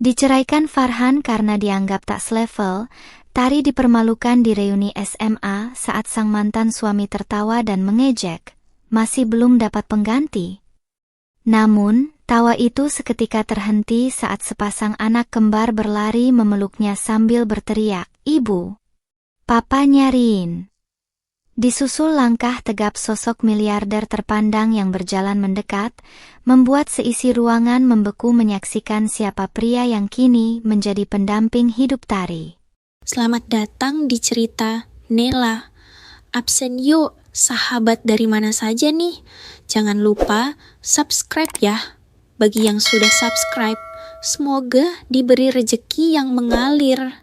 Diceraikan Farhan karena dianggap tak selevel, Tari dipermalukan di reuni SMA saat sang mantan suami tertawa dan mengejek, masih belum dapat pengganti. Namun, tawa itu seketika terhenti saat sepasang anak kembar berlari memeluknya sambil berteriak, "Ibu! Papa nyariin!" Disusul langkah tegap sosok miliarder terpandang yang berjalan mendekat, membuat seisi ruangan membeku menyaksikan siapa pria yang kini menjadi pendamping hidup Tari. Selamat datang di cerita Nela. Absen yuk, sahabat dari mana saja nih? Jangan lupa subscribe ya. Bagi yang sudah subscribe, semoga diberi rejeki yang mengalir.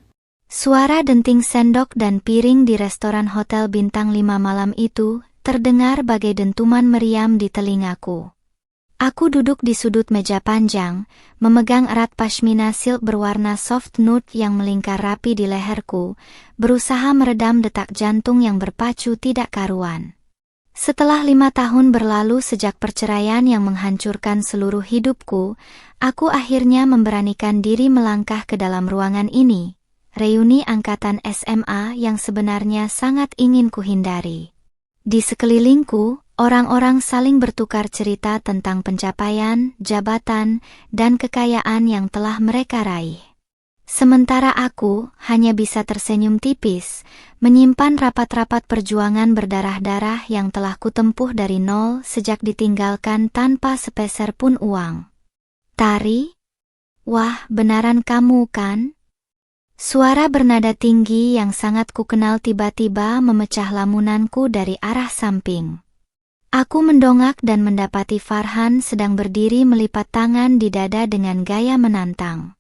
Suara denting sendok dan piring di restoran hotel bintang 5 malam itu terdengar bagai dentuman meriam di telingaku. Aku duduk di sudut meja panjang, memegang erat pashmina silk berwarna soft nude yang melingkar rapi di leherku, berusaha meredam detak jantung yang berpacu tidak karuan. Setelah 5 tahun berlalu sejak perceraian yang menghancurkan seluruh hidupku, aku akhirnya memberanikan diri melangkah ke dalam ruangan ini, reuni angkatan SMA yang sebenarnya sangat ingin kuhindari. Di sekelilingku, orang-orang saling bertukar cerita tentang pencapaian, jabatan, dan kekayaan yang telah mereka raih. Sementara aku hanya bisa tersenyum tipis, menyimpan rapat-rapat perjuangan berdarah-darah yang telah kutempuh dari nol sejak ditinggalkan tanpa sepeser pun uang. Tari? Wah, benaran kamu kan? Suara bernada tinggi yang sangat kukenal tiba-tiba memecah lamunanku dari arah samping. Aku mendongak dan mendapati Farhan sedang berdiri melipat tangan di dada dengan gaya menantang.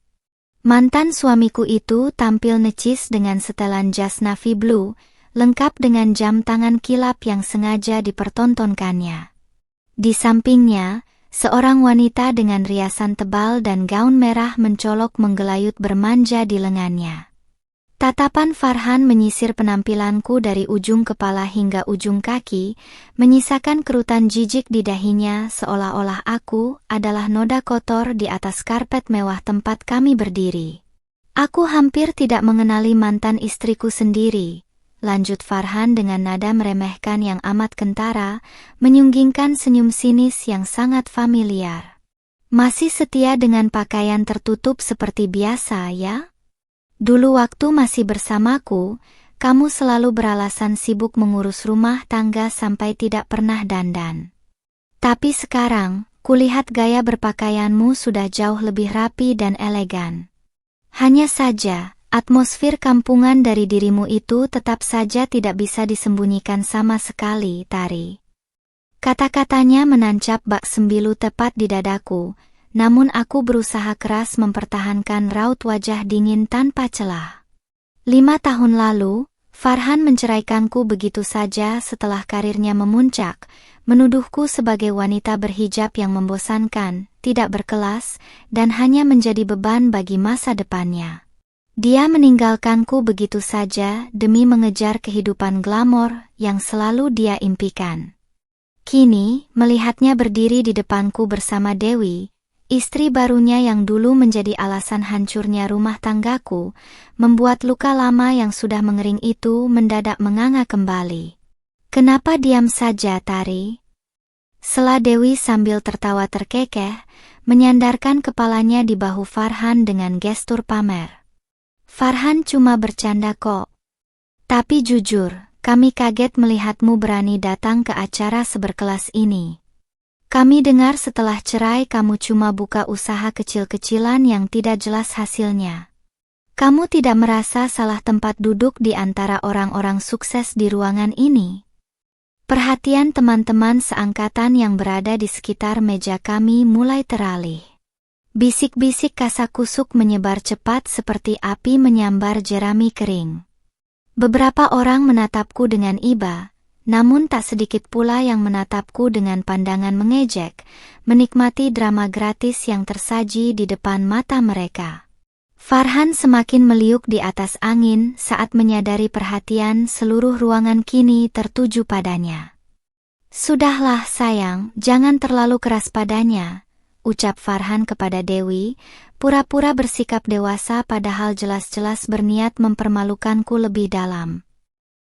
Mantan suamiku itu tampil necis dengan setelan jas navy blue, lengkap dengan jam tangan kilap yang sengaja dipertontonkannya. Di sampingnya, seorang wanita dengan riasan tebal dan gaun merah mencolok menggelayut bermanja di lengannya. Tatapan Farhan menyisir penampilanku dari ujung kepala hingga ujung kaki, menyisakan kerutan jijik di dahinya seolah-olah aku adalah noda kotor di atas karpet mewah tempat kami berdiri. "Aku hampir tidak mengenali mantan istriku sendiri," lanjut Farhan dengan nada meremehkan yang amat kentara, menyunggingkan senyum sinis yang sangat familiar. "Masih setia dengan pakaian tertutup seperti biasa ya? Dulu waktu masih bersamaku, kamu selalu beralasan sibuk mengurus rumah tangga sampai tidak pernah dandan. Tapi sekarang, kulihat gaya berpakaianmu sudah jauh lebih rapi dan elegan. Hanya saja, atmosfer kampungan dari dirimu itu tetap saja tidak bisa disembunyikan sama sekali, Tari." Kata-katanya menancap bak sembilu tepat di dadaku, namun aku berusaha keras mempertahankan raut wajah dingin tanpa celah. 5 tahun lalu, Farhan menceraikanku begitu saja setelah karirnya memuncak, menuduhku sebagai wanita berhijab yang membosankan, tidak berkelas, dan hanya menjadi beban bagi masa depannya. Dia meninggalkanku begitu saja demi mengejar kehidupan glamor yang selalu dia impikan. Kini, melihatnya berdiri di depanku bersama Dewi, istri barunya yang dulu menjadi alasan hancurnya rumah tanggaku, membuat luka lama yang sudah mengering itu mendadak menganga kembali. "Kenapa diam saja, Tari?" sela Dewi sambil tertawa terkekeh, menyandarkan kepalanya di bahu Farhan dengan gestur pamer. "Farhan cuma bercanda kok. Tapi jujur, kami kaget melihatmu berani datang ke acara seberkelas ini. Kami dengar setelah cerai kamu cuma buka usaha kecil-kecilan yang tidak jelas hasilnya. Kamu tidak merasa salah tempat duduk di antara orang-orang sukses di ruangan ini?" Perhatian teman-teman seangkatan yang berada di sekitar meja kami mulai teralih. Bisik-bisik kasakusuk menyebar cepat seperti api menyambar jerami kering. Beberapa orang menatapku dengan iba, namun tak sedikit pula yang menatapku dengan pandangan mengejek, menikmati drama gratis yang tersaji di depan mata mereka. Farhan semakin meliuk di atas angin saat menyadari perhatian seluruh ruangan kini tertuju padanya. "Sudahlah sayang, jangan terlalu keras padanya," ucap Farhan kepada Dewi, pura-pura bersikap dewasa padahal jelas-jelas berniat mempermalukanku lebih dalam.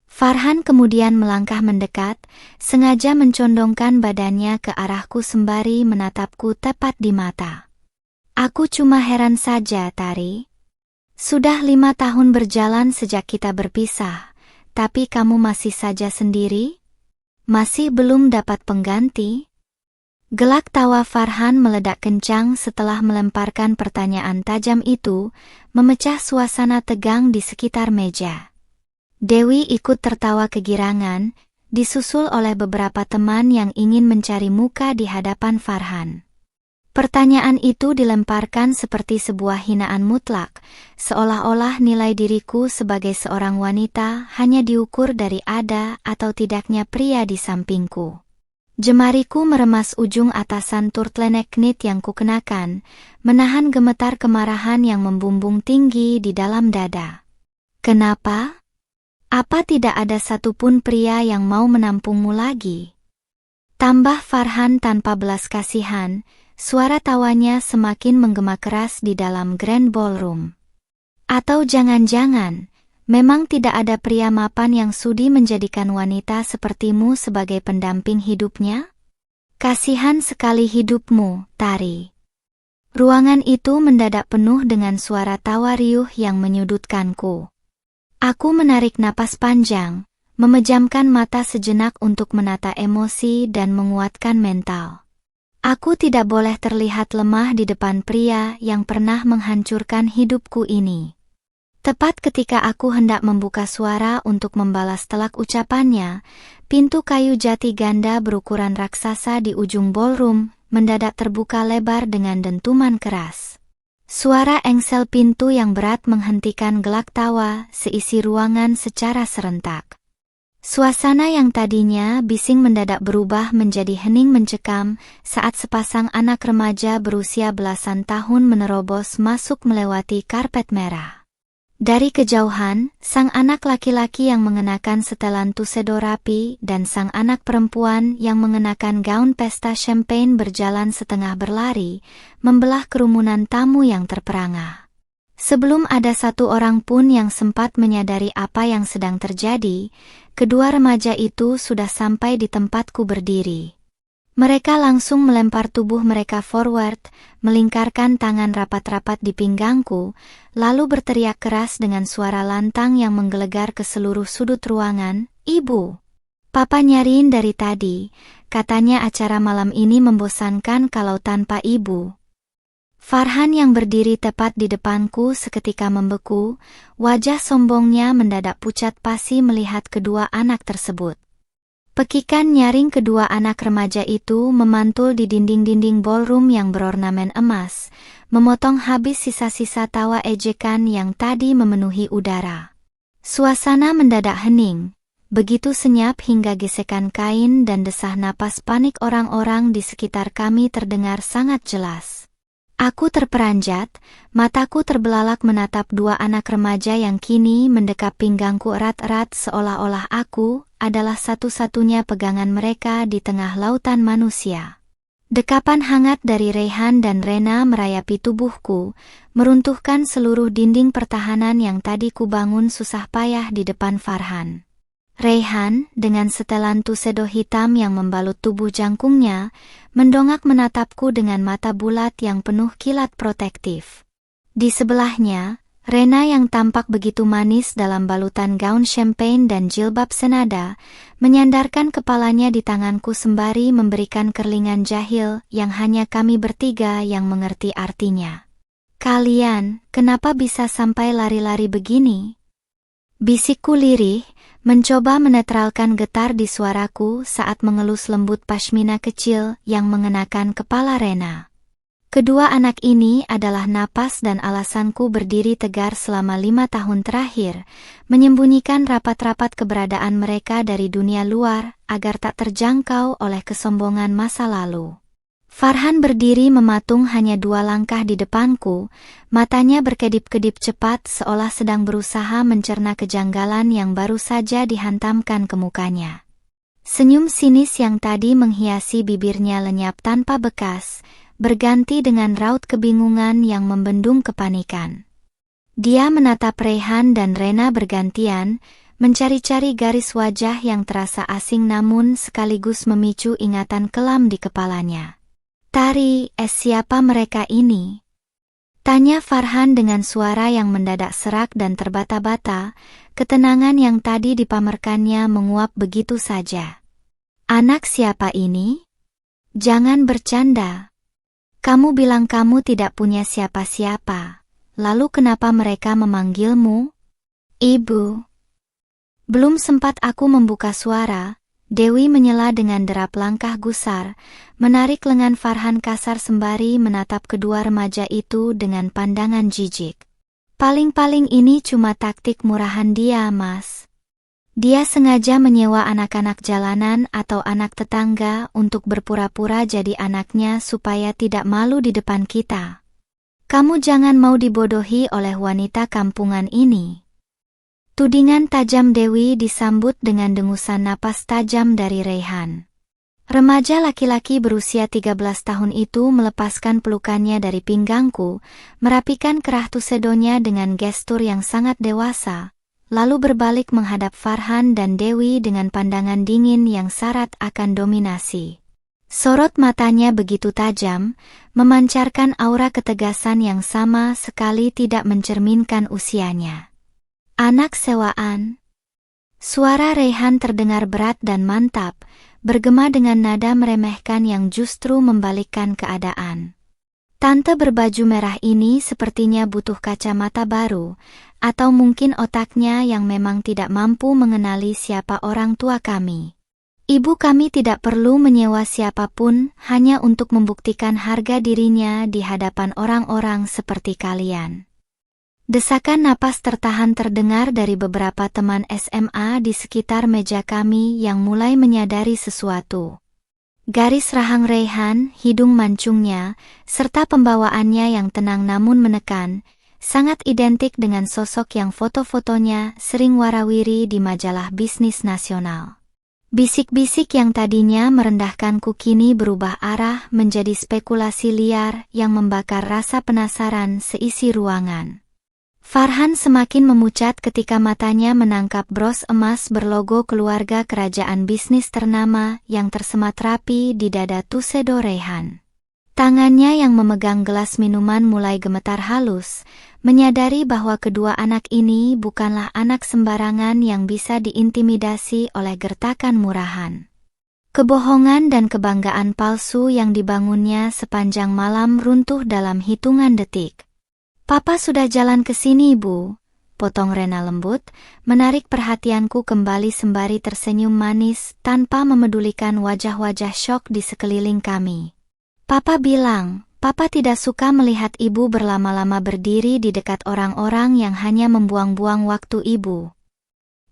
Farhan kemudian melangkah mendekat, sengaja mencondongkan badannya ke arahku sembari menatapku tepat di mata. Aku cuma heran saja, Tari. Sudah 5 tahun berjalan sejak kita berpisah, tapi kamu masih saja sendiri? Masih belum dapat pengganti? Gelak tawa Farhan meledak kencang setelah melemparkan pertanyaan tajam itu, memecah suasana tegang di sekitar meja. Dewi ikut tertawa kegirangan, disusul oleh beberapa teman yang ingin mencari muka di hadapan Farhan. Pertanyaan itu dilemparkan seperti sebuah hinaan mutlak, seolah-olah nilai diriku sebagai seorang wanita hanya diukur dari ada atau tidaknya pria di sampingku. Jemariku meremas ujung atasan turtleneck knit yang kukenakan, menahan gemetar kemarahan yang membumbung tinggi di dalam dada. Kenapa? Apa tidak ada satupun pria yang mau menampungmu lagi? Tambah Farhan tanpa belas kasihan. Suara tawanya semakin menggema keras di dalam Grand Ballroom. Atau jangan-jangan, memang tidak ada pria mapan yang sudi menjadikan wanita sepertimu sebagai pendamping hidupnya? Kasihan sekali hidupmu, Tari. Ruangan itu mendadak penuh dengan suara tawa riuh yang menyudutkanku. Aku menarik napas panjang, memejamkan mata sejenak untuk menata emosi dan menguatkan mental. Aku tidak boleh terlihat lemah di depan pria yang pernah menghancurkan hidupku ini. Tepat ketika aku hendak membuka suara untuk membalas telak ucapannya, pintu kayu jati ganda berukuran raksasa di ujung ballroom mendadak terbuka lebar dengan dentuman keras. Suara engsel pintu yang berat menghentikan gelak tawa seisi ruangan secara serentak. Suasana yang tadinya bising mendadak berubah menjadi hening mencekam saat sepasang anak remaja berusia belasan tahun menerobos masuk melewati karpet merah. Dari kejauhan, sang anak laki-laki yang mengenakan setelan tuxedo rapi dan sang anak perempuan yang mengenakan gaun pesta champagne berjalan setengah berlari, membelah kerumunan tamu yang terperangah. Sebelum ada satu orang pun yang sempat menyadari apa yang sedang terjadi, kedua remaja itu sudah sampai di tempatku berdiri. Mereka langsung melempar tubuh mereka forward, melingkarkan tangan rapat-rapat di pinggangku, lalu berteriak keras dengan suara lantang yang menggelegar ke seluruh sudut ruangan, "Ibu! Papa nyariin dari tadi, katanya acara malam ini membosankan kalau tanpa ibu." Farhan yang berdiri tepat di depanku seketika membeku, wajah sombongnya mendadak pucat pasi melihat kedua anak tersebut. Pekikan nyaring kedua anak remaja itu memantul di dinding-dinding ballroom yang berornamen emas, memotong habis sisa-sisa tawa ejekan yang tadi memenuhi udara. Suasana mendadak hening, begitu senyap hingga gesekan kain dan desah napas panik orang-orang di sekitar kami terdengar sangat jelas. Aku terperanjat, mataku terbelalak menatap dua anak remaja yang kini mendekap pinggangku erat-erat seolah-olah aku adalah satu-satunya pegangan mereka di tengah lautan manusia. Dekapan hangat dari Reyhan dan Rena merayapi tubuhku, meruntuhkan seluruh dinding pertahanan yang tadi kubangun susah payah di depan Farhan. Reyhan, dengan setelan tuxedo hitam yang membalut tubuh jangkungnya, mendongak menatapku dengan mata bulat yang penuh kilat protektif. Di sebelahnya, Rena yang tampak begitu manis dalam balutan gaun champagne dan jilbab senada, menyandarkan kepalanya di tanganku sembari memberikan kerlingan jahil yang hanya kami bertiga yang mengerti artinya. "Kalian, kenapa bisa sampai lari-lari begini?" Bisikku lirih, mencoba menetralkan getar di suaraku saat mengelus lembut pashmina kecil yang mengenakan kepala Rena. Kedua anak ini adalah napas dan alasanku berdiri tegar selama 5 tahun terakhir, menyembunyikan rapat-rapat keberadaan mereka dari dunia luar agar tak terjangkau oleh kesombongan masa lalu. Farhan berdiri mematung hanya 2 langkah di depanku, matanya berkedip-kedip cepat seolah sedang berusaha mencerna kejanggalan yang baru saja dihantamkan ke mukanya. Senyum sinis yang tadi menghiasi bibirnya lenyap tanpa bekas, berganti dengan raut kebingungan yang membendung kepanikan. Dia menatap Reyhan dan Rena bergantian, mencari-cari garis wajah yang terasa asing namun sekaligus memicu ingatan kelam di kepalanya. Tari, siapa mereka ini? Tanya Farhan dengan suara yang mendadak serak dan terbata-bata, ketenangan yang tadi dipamerkannya menguap begitu saja. Anak siapa ini? Jangan bercanda. Kamu bilang kamu tidak punya siapa-siapa. Lalu kenapa mereka memanggilmu? Ibu. Belum sempat aku membuka suara, Dewi menyela dengan derap langkah gusar, menarik lengan Farhan kasar sembari menatap kedua remaja itu dengan pandangan jijik. Paling-paling ini cuma taktik murahan dia, Mas. Dia sengaja menyewa anak-anak jalanan atau anak tetangga untuk berpura-pura jadi anaknya supaya tidak malu di depan kita. Kamu jangan mau dibodohi oleh wanita kampungan ini. Tudingan tajam Dewi disambut dengan dengusan napas tajam dari Reyhan. Remaja laki-laki berusia 13 tahun itu melepaskan pelukannya dari pinggangku, merapikan kerah tusedonya dengan gestur yang sangat dewasa, lalu berbalik menghadap Farhan dan Dewi dengan pandangan dingin yang syarat akan dominasi. Sorot matanya begitu tajam, memancarkan aura ketegasan yang sama sekali tidak mencerminkan usianya. Anak sewaan. Suara Reyhan terdengar berat dan mantap, bergema dengan nada meremehkan yang justru membalikkan keadaan. Tante berbaju merah ini sepertinya butuh kacamata baru, atau mungkin otaknya yang memang tidak mampu mengenali siapa orang tua kami. Ibu kami tidak perlu menyewa siapapun hanya untuk membuktikan harga dirinya di hadapan orang-orang seperti kalian. Desakan napas tertahan terdengar dari beberapa teman SMA di sekitar meja kami yang mulai menyadari sesuatu. Garis rahang Reyhan, hidung mancungnya, serta pembawaannya yang tenang namun menekan, sangat identik dengan sosok yang foto-fotonya sering warawiri di majalah bisnis nasional. Bisik-bisik yang tadinya merendahkanku kini berubah arah menjadi spekulasi liar yang membakar rasa penasaran seisi ruangan. Farhan semakin memucat ketika matanya menangkap bros emas berlogo keluarga kerajaan bisnis ternama yang tersemat rapi di dada tusedo Reyhan. Tangannya yang memegang gelas minuman mulai gemetar halus, menyadari bahwa kedua anak ini bukanlah anak sembarangan yang bisa diintimidasi oleh gertakan murahan. Kebohongan dan kebanggaan palsu yang dibangunnya sepanjang malam runtuh dalam hitungan detik. Papa sudah jalan ke sini, Bu, potong Rena lembut, menarik perhatianku kembali sembari tersenyum manis tanpa memedulikan wajah-wajah syok di sekeliling kami. Papa bilang, Papa tidak suka melihat ibu berlama-lama berdiri di dekat orang-orang yang hanya membuang-buang waktu ibu.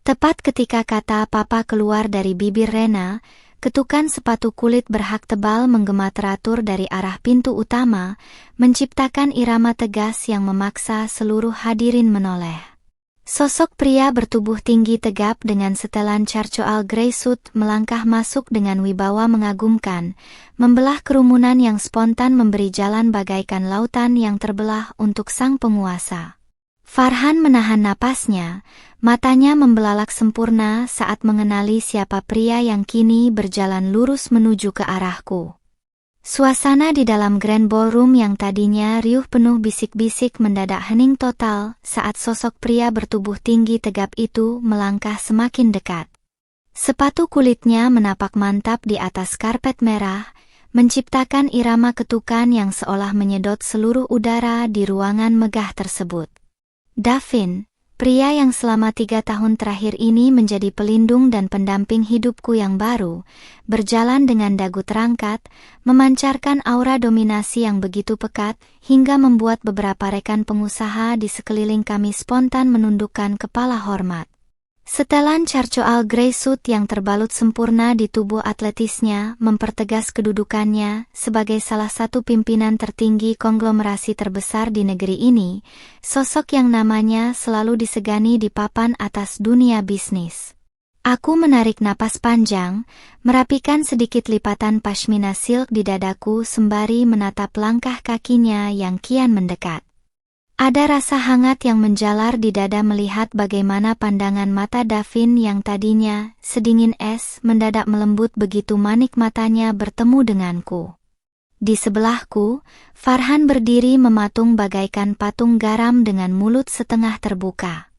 Tepat ketika kata Papa keluar dari bibir Rena, ketukan sepatu kulit berhak tebal menggema teratur dari arah pintu utama, menciptakan irama tegas yang memaksa seluruh hadirin menoleh. Sosok pria bertubuh tinggi tegap dengan setelan charcoal grey suit melangkah masuk dengan wibawa mengagumkan, membelah kerumunan yang spontan memberi jalan bagaikan lautan yang terbelah untuk sang penguasa. Farhan menahan napasnya, matanya membelalak sempurna saat mengenali siapa pria yang kini berjalan lurus menuju ke arahku. Suasana di dalam Grand Ballroom yang tadinya riuh penuh bisik-bisik mendadak hening total saat sosok pria bertubuh tinggi tegap itu melangkah semakin dekat. Sepatu kulitnya menapak mantap di atas karpet merah, menciptakan irama ketukan yang seolah menyedot seluruh udara di ruangan megah tersebut. Davin, pria yang selama 3 tahun terakhir ini menjadi pelindung dan pendamping hidupku yang baru, berjalan dengan dagu terangkat, memancarkan aura dominasi yang begitu pekat, hingga membuat beberapa rekan pengusaha di sekeliling kami spontan menundukkan kepala hormat. Setelan charcoal grey suit yang terbalut sempurna di tubuh atletisnya mempertegas kedudukannya sebagai salah satu pimpinan tertinggi konglomerasi terbesar di negeri ini, sosok yang namanya selalu disegani di papan atas dunia bisnis. Aku menarik napas panjang, merapikan sedikit lipatan pashmina silk di dadaku sembari menatap langkah kakinya yang kian mendekat. Ada rasa hangat yang menjalar di dada melihat bagaimana pandangan mata Davin yang tadinya sedingin es mendadak melembut begitu manik matanya bertemu denganku. Di sebelahku, Farhan berdiri mematung bagaikan patung garam dengan mulut setengah terbuka.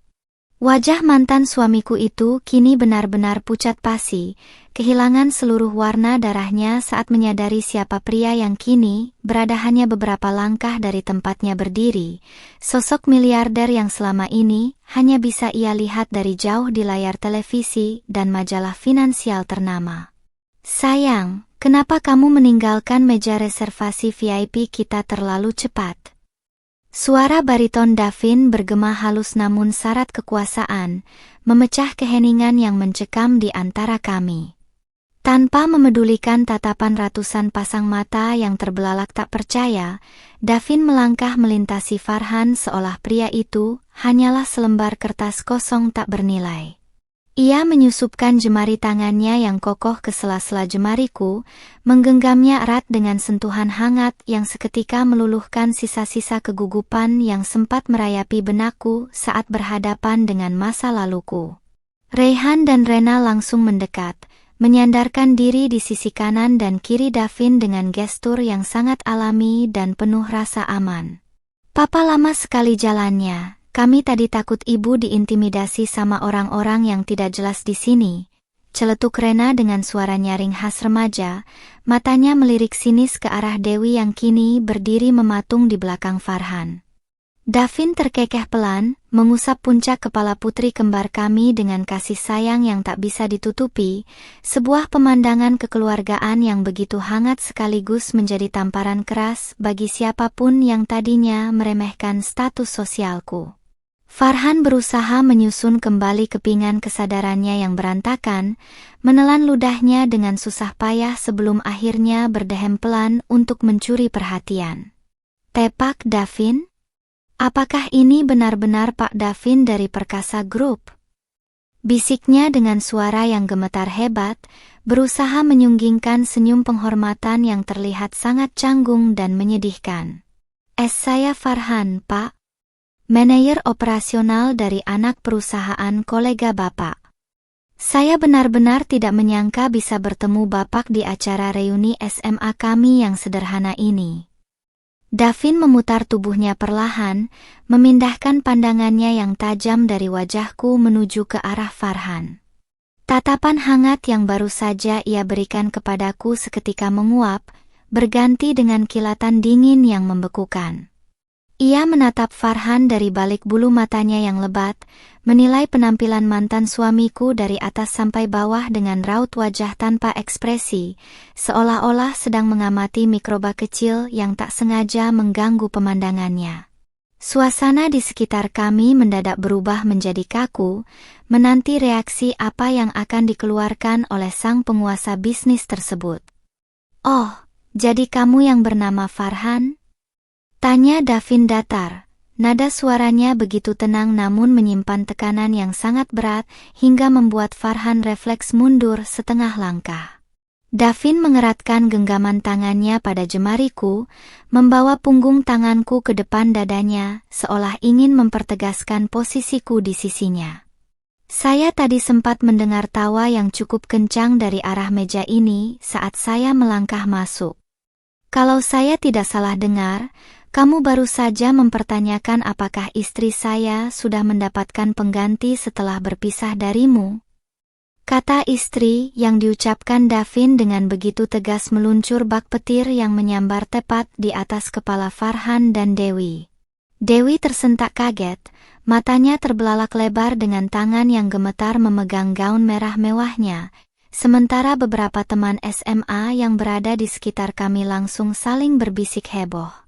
Wajah mantan suamiku itu kini benar-benar pucat pasi, kehilangan seluruh warna darahnya saat menyadari siapa pria yang kini berada hanya beberapa langkah dari tempatnya berdiri, sosok miliarder yang selama ini hanya bisa ia lihat dari jauh di layar televisi dan majalah finansial ternama. Sayang, kenapa kamu meninggalkan meja reservasi VIP kita terlalu cepat? Suara bariton Davin bergema halus namun syarat kekuasaan, memecah keheningan yang mencekam di antara kami. Tanpa memedulikan tatapan ratusan pasang mata yang terbelalak tak percaya, Davin melangkah melintasi Farhan seolah pria itu hanyalah selembar kertas kosong tak bernilai. Ia menyusupkan jemari tangannya yang kokoh ke sela-sela jemariku, menggenggamnya erat dengan sentuhan hangat yang seketika meluluhkan sisa-sisa kegugupan yang sempat merayapi benakku saat berhadapan dengan masa laluku. Reyhan dan Rena langsung mendekat, menyandarkan diri di sisi kanan dan kiri Davin dengan gestur yang sangat alami dan penuh rasa aman. "Papa lama sekali jalannya. Kami tadi takut ibu diintimidasi sama orang-orang yang tidak jelas di sini," celetuk Rena dengan suara nyaring khas remaja, matanya melirik sinis ke arah Dewi yang kini berdiri mematung di belakang Farhan. Davin terkekeh pelan, mengusap puncak kepala putri kembar kami dengan kasih sayang yang tak bisa ditutupi, sebuah pemandangan kekeluargaan yang begitu hangat sekaligus menjadi tamparan keras bagi siapapun yang tadinya meremehkan status sosialku. Farhan berusaha menyusun kembali kepingan kesadarannya yang berantakan, menelan ludahnya dengan susah payah sebelum akhirnya berdehem pelan untuk mencuri perhatian. "Tepak Davin? Apakah ini benar-benar Pak Davin dari Perkasa Group?" bisiknya dengan suara yang gemetar hebat, berusaha menyunggingkan senyum penghormatan yang terlihat sangat canggung dan menyedihkan. Saya Farhan, Pak. Manajer operasional dari anak perusahaan kolega Bapak. Saya benar-benar tidak menyangka bisa bertemu Bapak di acara reuni SMA kami yang sederhana ini." Davin memutar tubuhnya perlahan, memindahkan pandangannya yang tajam dari wajahku menuju ke arah Farhan. Tatapan hangat yang baru saja ia berikan kepadaku seketika menguap, berganti dengan kilatan dingin yang membekukan. Ia menatap Farhan dari balik bulu matanya yang lebat, menilai penampilan mantan suamiku dari atas sampai bawah dengan raut wajah tanpa ekspresi, seolah-olah sedang mengamati mikroba kecil yang tak sengaja mengganggu pemandangannya. Suasana di sekitar kami mendadak berubah menjadi kaku, menanti reaksi apa yang akan dikeluarkan oleh sang penguasa bisnis tersebut. "Oh, jadi kamu yang bernama Farhan?" tanya Davin datar. Nada suaranya begitu tenang namun menyimpan tekanan yang sangat berat hingga membuat Farhan refleks mundur setengah langkah. Davin mengeratkan genggaman tangannya pada jemariku, membawa punggung tanganku ke depan dadanya, seolah ingin mempertegaskan posisiku di sisinya. Saya tadi sempat mendengar tawa yang cukup kencang dari arah meja ini saat saya melangkah masuk. Kalau saya tidak salah dengar, kamu baru saja mempertanyakan apakah istri saya sudah mendapatkan pengganti setelah berpisah darimu. Kata istri yang diucapkan Davin dengan begitu tegas meluncur bak petir yang menyambar tepat di atas kepala Farhan dan Dewi. Dewi tersentak kaget, matanya terbelalak lebar dengan tangan yang gemetar memegang gaun merah mewahnya, sementara beberapa teman SMA yang berada di sekitar kami langsung saling berbisik heboh.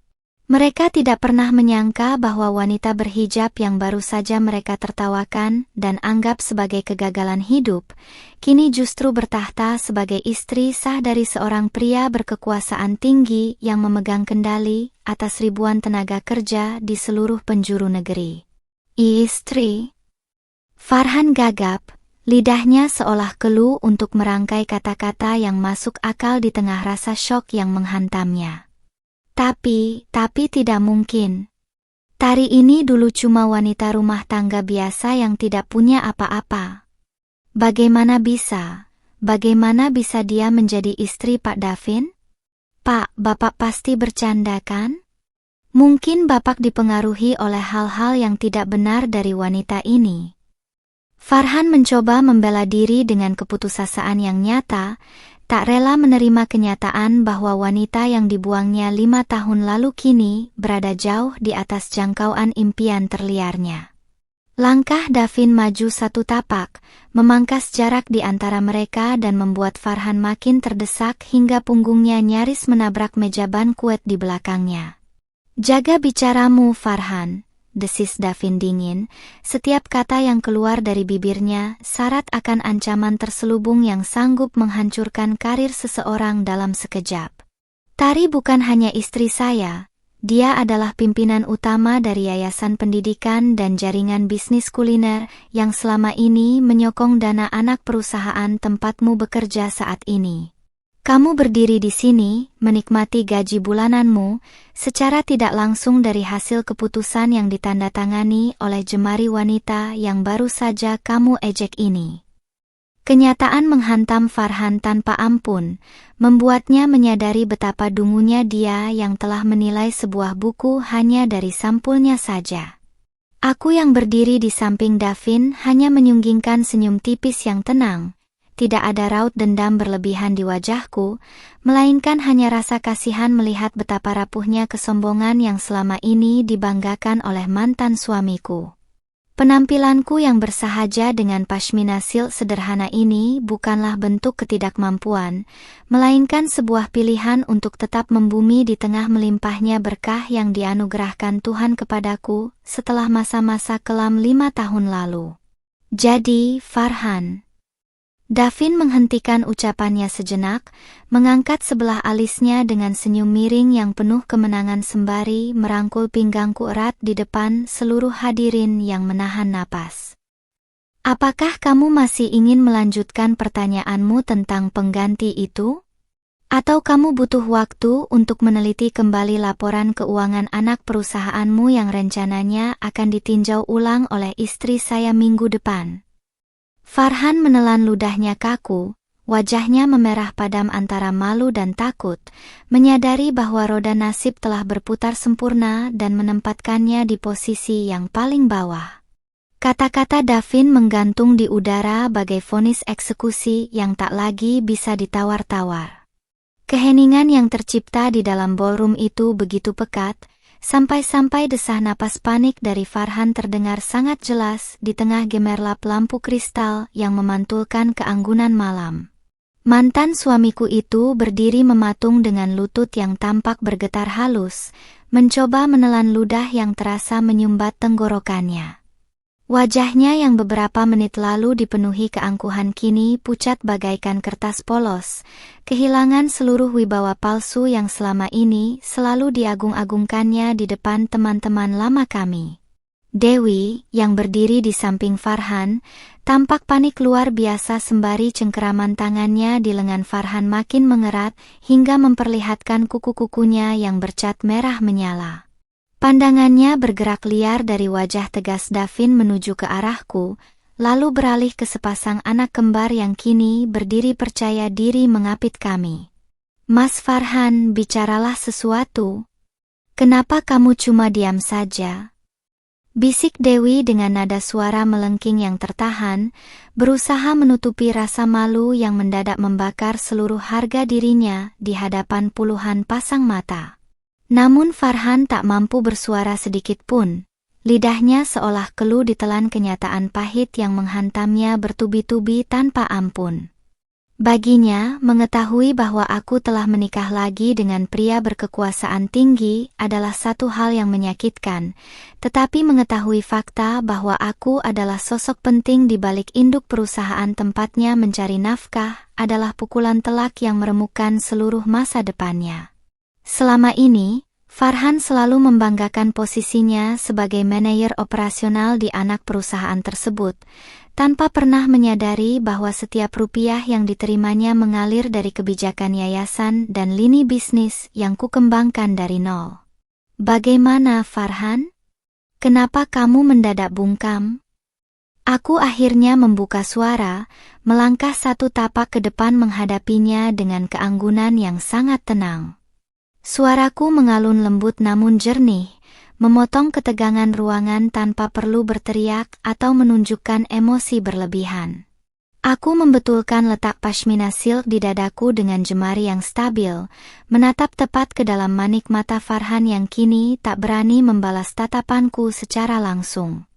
Mereka tidak pernah menyangka bahwa wanita berhijab yang baru saja mereka tertawakan dan anggap sebagai kegagalan hidup, kini justru bertahta sebagai istri sah dari seorang pria berkekuasaan tinggi yang memegang kendali atas ribuan tenaga kerja di seluruh penjuru negeri. "Istri?" Farhan gagap, Lidahnya seolah keluh untuk merangkai kata-kata yang masuk akal di tengah rasa syok yang menghantamnya. Tapi tidak mungkin. Tari ini dulu cuma wanita rumah tangga biasa yang tidak punya apa-apa. Bagaimana bisa dia menjadi istri Pak Davin? Pak, Bapak pasti bercanda kan? Mungkin Bapak dipengaruhi oleh hal-hal yang tidak benar dari wanita ini. Farhan mencoba membela diri dengan keputusasaan yang nyata, tak rela menerima kenyataan bahwa wanita yang dibuangnya 5 tahun lalu kini berada jauh di atas jangkauan impian terliarnya. Langkah Davin maju satu tapak, memangkas jarak di antara mereka dan membuat Farhan makin terdesak hingga punggungnya nyaris menabrak meja bankuet di belakangnya. "Jaga bicaramu, Farhan," desis Davin dingin. Setiap kata yang keluar dari bibirnya syarat akan ancaman terselubung yang sanggup menghancurkan karir seseorang dalam sekejap. "Tari bukan hanya istri saya. Dia adalah pimpinan utama dari yayasan pendidikan dan jaringan bisnis kuliner yang selama ini menyokong dana anak perusahaan tempatmu bekerja saat ini. Kamu berdiri di sini, menikmati gaji bulananmu, secara tidak langsung dari hasil keputusan yang ditandatangani oleh jemari wanita yang baru saja kamu ejek ini." Kenyataan menghantam Farhan tanpa ampun, membuatnya menyadari betapa dungunya dia yang telah menilai sebuah buku hanya dari sampulnya saja. "Aku yang berdiri di samping Davin hanya menyunggingkan senyum tipis yang tenang. Tidak ada raut dendam berlebihan di wajahku, melainkan hanya rasa kasihan melihat betapa rapuhnya kesombongan yang selama ini dibanggakan oleh mantan suamiku. Penampilanku yang bersahaja dengan pashmina silk sederhana ini bukanlah bentuk ketidakmampuan, melainkan sebuah pilihan untuk tetap membumi di tengah melimpahnya berkah yang dianugerahkan Tuhan kepadaku setelah masa-masa kelam 5 tahun lalu. Jadi, Farhan." Davin menghentikan ucapannya sejenak, mengangkat sebelah alisnya dengan senyum miring yang penuh kemenangan sembari merangkul pinggangku erat di depan seluruh hadirin yang menahan napas. "Apakah kamu masih ingin melanjutkan pertanyaanmu tentang pengganti itu? Atau kamu butuh waktu untuk meneliti kembali laporan keuangan anak perusahaanmu yang rencananya akan ditinjau ulang oleh istri saya minggu depan?" Farhan menelan ludahnya kaku, wajahnya memerah padam antara malu dan takut, menyadari bahwa roda nasib telah berputar sempurna dan menempatkannya di posisi yang paling bawah. Kata-kata Davin menggantung di udara bagai vonis eksekusi yang tak lagi bisa ditawar-tawar. Keheningan yang tercipta di dalam ballroom itu begitu pekat, sampai-sampai desah napas panik dari Farhan terdengar sangat jelas di tengah gemerlap lampu kristal yang memantulkan keanggunan malam. Mantan suamiku itu berdiri mematung dengan lutut yang tampak bergetar halus, mencoba menelan ludah yang terasa menyumbat tenggorokannya. Wajahnya yang beberapa menit lalu dipenuhi keangkuhan kini pucat bagaikan kertas polos, kehilangan seluruh wibawa palsu yang selama ini selalu diagung-agungkannya di depan teman-teman lama kami. Dewi, yang berdiri di samping Farhan, tampak panik luar biasa sembari cengkeraman tangannya di lengan Farhan makin mengerat hingga memperlihatkan kuku-kukunya yang bercat merah menyala. Pandangannya bergerak liar dari wajah tegas Davin menuju ke arahku, lalu beralih ke sepasang anak kembar yang kini berdiri percaya diri mengapit kami. "Mas Farhan, bicaralah sesuatu. Kenapa kamu cuma diam saja?" bisik Dewi dengan nada suara melengking yang tertahan, berusaha menutupi rasa malu yang mendadak membakar seluruh harga dirinya di hadapan puluhan pasang mata. Namun Farhan tak mampu bersuara sedikit pun. Lidahnya seolah keluh ditelan kenyataan pahit yang menghantamnya bertubi-tubi tanpa ampun. Baginya, mengetahui bahwa aku telah menikah lagi dengan pria berkekuasaan tinggi adalah satu hal yang menyakitkan, tetapi mengetahui fakta bahwa aku adalah sosok penting di balik induk perusahaan tempatnya mencari nafkah adalah pukulan telak yang meremukkan seluruh masa depannya. Selama ini, Farhan selalu membanggakan posisinya sebagai manajer operasional di anak perusahaan tersebut, tanpa pernah menyadari bahwa setiap rupiah yang diterimanya mengalir dari kebijakan yayasan dan lini bisnis yang kukembangkan dari nol. Bagaimana, Farhan? Kenapa kamu mendadak bungkam? Aku akhirnya membuka suara, melangkah satu tapak ke depan menghadapinya dengan keanggunan yang sangat tenang. Suaraku mengalun lembut namun jernih, memotong ketegangan ruangan tanpa perlu berteriak atau menunjukkan emosi berlebihan. Aku membetulkan letak pashmina silk di dadaku dengan jemari yang stabil, menatap tepat ke dalam manik mata Farhan yang kini tak berani membalas tatapanku secara langsung.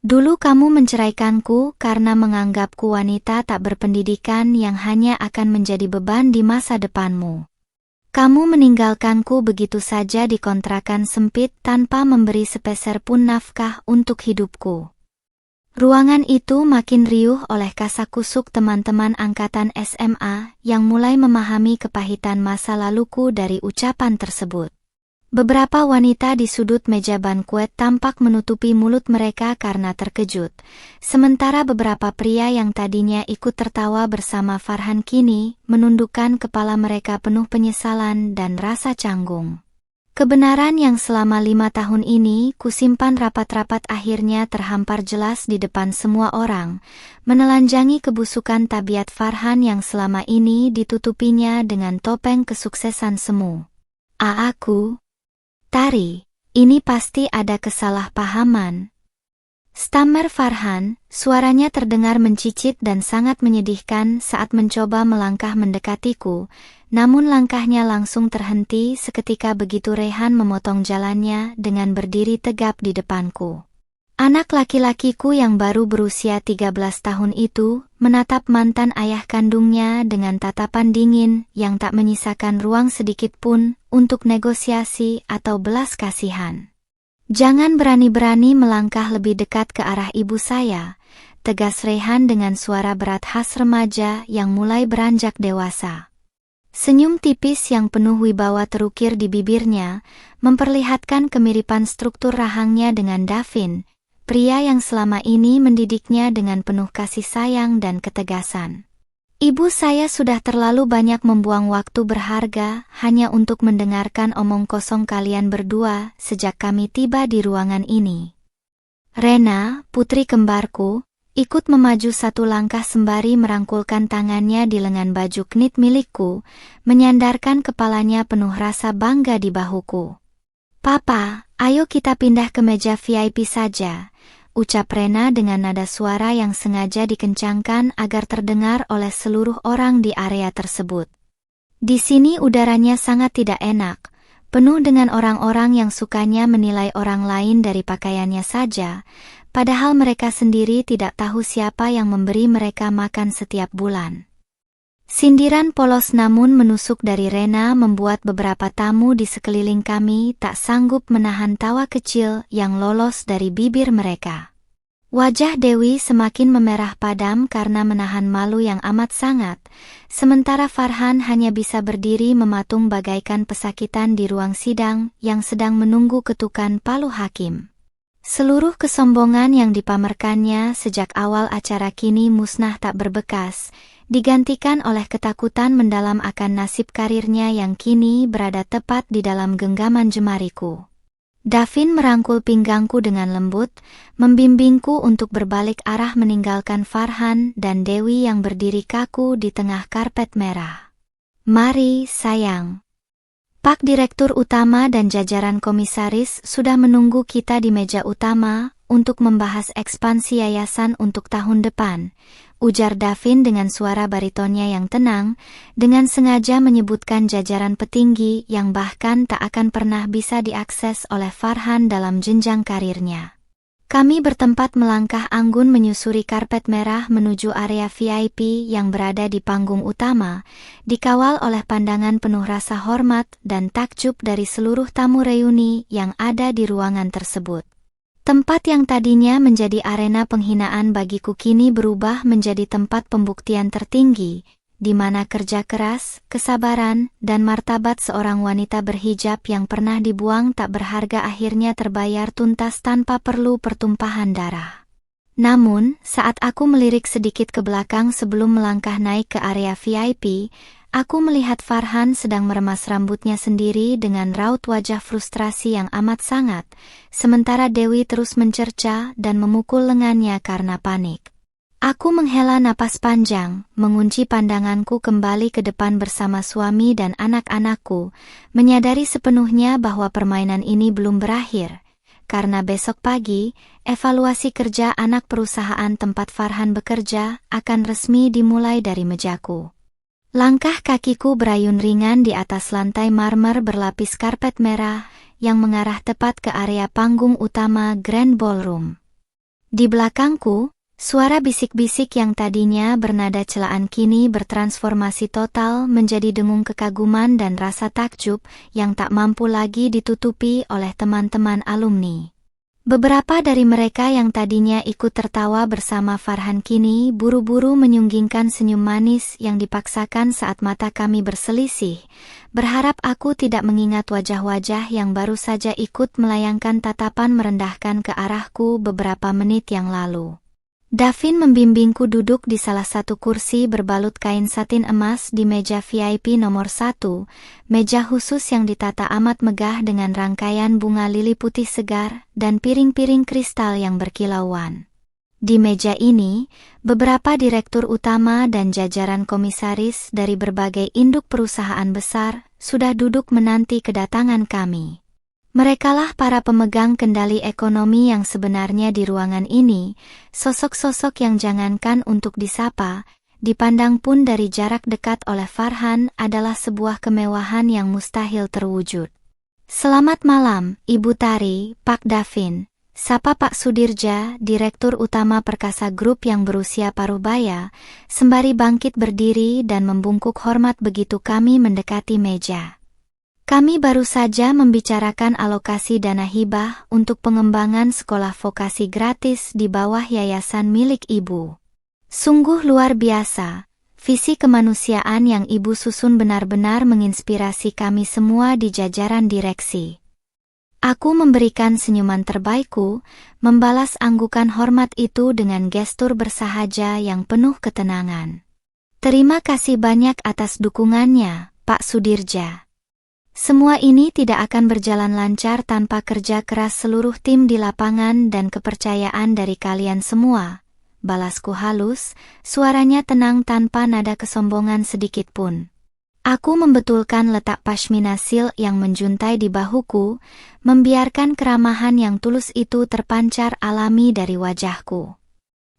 Dulu kamu menceraikanku karena menganggapku wanita tak berpendidikan yang hanya akan menjadi beban di masa depanmu. Kamu meninggalkanku begitu saja di kontrakan sempit tanpa memberi sepeser pun nafkah untuk hidupku. Ruangan itu makin riuh oleh kasakusuk teman-teman angkatan SMA yang mulai memahami kepahitan masa laluku dari ucapan tersebut. Beberapa wanita di sudut meja bankuet tampak menutupi mulut mereka karena terkejut, sementara beberapa pria yang tadinya ikut tertawa bersama Farhan kini menundukkan kepala mereka penuh penyesalan dan rasa canggung. Kebenaran yang selama 5 tahun ini kusimpan rapat-rapat akhirnya terhampar jelas di depan semua orang, menelanjangi kebusukan tabiat Farhan yang selama ini ditutupinya dengan topeng kesuksesan semu. Aku, Tari, ini pasti ada kesalahpahaman. Stammer Farhan, suaranya terdengar mencicit dan sangat menyedihkan saat mencoba melangkah mendekatiku, namun langkahnya langsung terhenti seketika begitu Rehan memotong jalannya dengan berdiri tegap di depanku. Anak laki-lakiku yang baru berusia 13 tahun itu menatap mantan ayah kandungnya dengan tatapan dingin yang tak menyisakan ruang sedikit pun untuk negosiasi atau belas kasihan. Jangan berani-berani melangkah lebih dekat ke arah ibu saya, tegas Rehan dengan suara berat khas remaja yang mulai beranjak dewasa. Senyum tipis yang penuh wibawa terukir di bibirnya, memperlihatkan kemiripan struktur rahangnya dengan Davin, pria yang selama ini mendidiknya dengan penuh kasih sayang dan ketegasan. Ibu saya sudah terlalu banyak membuang waktu berharga hanya untuk mendengarkan omong kosong kalian berdua sejak kami tiba di ruangan ini. Rena, putri kembarku, ikut memaju satu langkah sembari merangkulkan tangannya di lengan baju knit milikku, menyandarkan kepalanya penuh rasa bangga di bahuku. Papa, ayo kita pindah ke meja VIP saja, ucap Rena dengan nada suara yang sengaja dikencangkan agar terdengar oleh seluruh orang di area tersebut. Di sini udaranya sangat tidak enak, penuh dengan orang-orang yang sukanya menilai orang lain dari pakaiannya saja, padahal mereka sendiri tidak tahu siapa yang memberi mereka makan setiap bulan. Sindiran polos namun menusuk dari Rena membuat beberapa tamu di sekeliling kami tak sanggup menahan tawa kecil yang lolos dari bibir mereka. Wajah Dewi semakin memerah padam karena menahan malu yang amat sangat, sementara Farhan hanya bisa berdiri mematung bagaikan pesakitan di ruang sidang yang sedang menunggu ketukan palu hakim. Seluruh kesombongan yang dipamerkannya sejak awal acara kini musnah tak berbekas, digantikan oleh ketakutan mendalam akan nasib karirnya yang kini berada tepat di dalam genggaman jemariku. Davin merangkul pinggangku dengan lembut, membimbingku untuk berbalik arah meninggalkan Farhan dan Dewi yang berdiri kaku di tengah karpet merah. Mari, sayang. Pak Direktur Utama dan jajaran komisaris sudah menunggu kita di meja utama untuk membahas ekspansi yayasan untuk tahun depan, ujar Davin dengan suara baritonnya yang tenang, dengan sengaja menyebutkan jajaran petinggi yang bahkan tak akan pernah bisa diakses oleh Farhan dalam jenjang karirnya. Kami bertempat melangkah anggun menyusuri karpet merah menuju area VIP yang berada di panggung utama, dikawal oleh pandangan penuh rasa hormat dan takjub dari seluruh tamu reuni yang ada di ruangan tersebut. Tempat yang tadinya menjadi arena penghinaan bagiku kini berubah menjadi tempat pembuktian tertinggi, di mana kerja keras, kesabaran, dan martabat seorang wanita berhijab yang pernah dibuang tak berharga akhirnya terbayar tuntas tanpa perlu pertumpahan darah. Namun, saat aku melirik sedikit ke belakang sebelum melangkah naik ke area VIP, aku melihat Farhan sedang meremas rambutnya sendiri dengan raut wajah frustrasi yang amat sangat, sementara Dewi terus mencerca dan memukul lengannya karena panik. Aku menghela napas panjang, mengunci pandanganku kembali ke depan bersama suami dan anak-anakku, menyadari sepenuhnya bahwa permainan ini belum berakhir, karena besok pagi, evaluasi kerja anak perusahaan tempat Farhan bekerja akan resmi dimulai dari mejaku. Langkah kakiku berayun ringan di atas lantai marmer berlapis karpet merah yang mengarah tepat ke area panggung utama Grand Ballroom. Di belakangku, suara bisik-bisik yang tadinya bernada celaan kini bertransformasi total menjadi dengung kekaguman dan rasa takjub yang tak mampu lagi ditutupi oleh teman-teman alumni. Beberapa dari mereka yang tadinya ikut tertawa bersama Farhan kini buru-buru menyunggingkan senyum manis yang dipaksakan saat mata kami berselisih, berharap aku tidak mengingat wajah-wajah yang baru saja ikut melayangkan tatapan merendahkan ke arahku beberapa menit yang lalu. Davin membimbingku duduk di salah satu kursi berbalut kain satin emas di meja VIP nomor 1, meja khusus yang ditata amat megah dengan rangkaian bunga lili putih segar dan piring-piring kristal yang berkilauan. Di meja ini, beberapa direktur utama dan jajaran komisaris dari berbagai induk perusahaan besar sudah duduk menanti kedatangan kami. Merekalah para pemegang kendali ekonomi yang sebenarnya di ruangan ini, sosok-sosok yang jangankan untuk disapa, dipandang pun dari jarak dekat oleh Farhan adalah sebuah kemewahan yang mustahil terwujud. Selamat malam, Ibu Tari, Pak Davin, sapa Pak Sudirja, Direktur Utama Perkasa Group yang berusia paruh baya, sembari bangkit berdiri dan membungkuk hormat begitu kami mendekati meja. Kami baru saja membicarakan alokasi dana hibah untuk pengembangan sekolah vokasi gratis di bawah yayasan milik Ibu. Sungguh luar biasa, visi kemanusiaan yang Ibu susun benar-benar menginspirasi kami semua di jajaran direksi. Aku memberikan senyuman terbaikku, membalas anggukan hormat itu dengan gestur bersahaja yang penuh ketenangan. Terima kasih banyak atas dukungannya, Pak Sudirja. Semua ini tidak akan berjalan lancar tanpa kerja keras seluruh tim di lapangan dan kepercayaan dari kalian semua. Balasku halus, suaranya tenang tanpa nada kesombongan sedikit pun. Aku membetulkan letak pashmina silk yang menjuntai di bahuku, membiarkan keramahan yang tulus itu terpancar alami dari wajahku.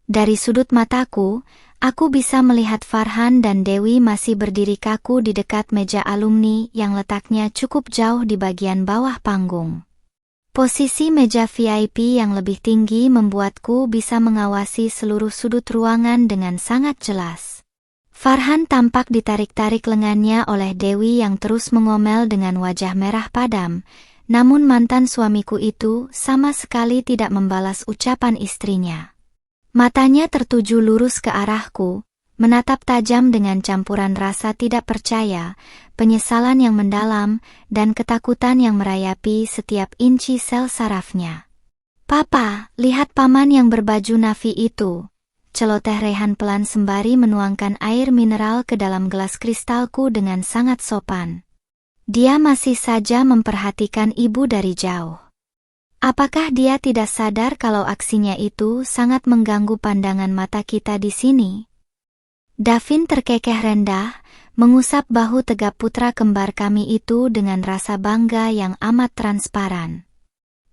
Dari sudut mataku, aku bisa melihat Farhan dan Dewi masih berdiri kaku di dekat meja alumni yang letaknya cukup jauh di bagian bawah panggung. Posisi meja VIP yang lebih tinggi membuatku bisa mengawasi seluruh sudut ruangan dengan sangat jelas. Farhan tampak ditarik-tarik lengannya oleh Dewi yang terus mengomel dengan wajah merah padam, namun mantan suamiku itu sama sekali tidak membalas ucapan istrinya. Matanya tertuju lurus ke arahku, menatap tajam dengan campuran rasa tidak percaya, penyesalan yang mendalam, dan ketakutan yang merayapi setiap inci sel sarafnya. "Papa, lihat paman yang berbaju navy itu," celoteh Rehan pelan sembari menuangkan air mineral ke dalam gelas kristalku dengan sangat sopan. Dia masih saja memperhatikan ibu dari jauh. Apakah dia tidak sadar kalau aksinya itu sangat mengganggu pandangan mata kita di sini? Davin terkekeh rendah, mengusap bahu tegap putra kembar kami itu dengan rasa bangga yang amat transparan.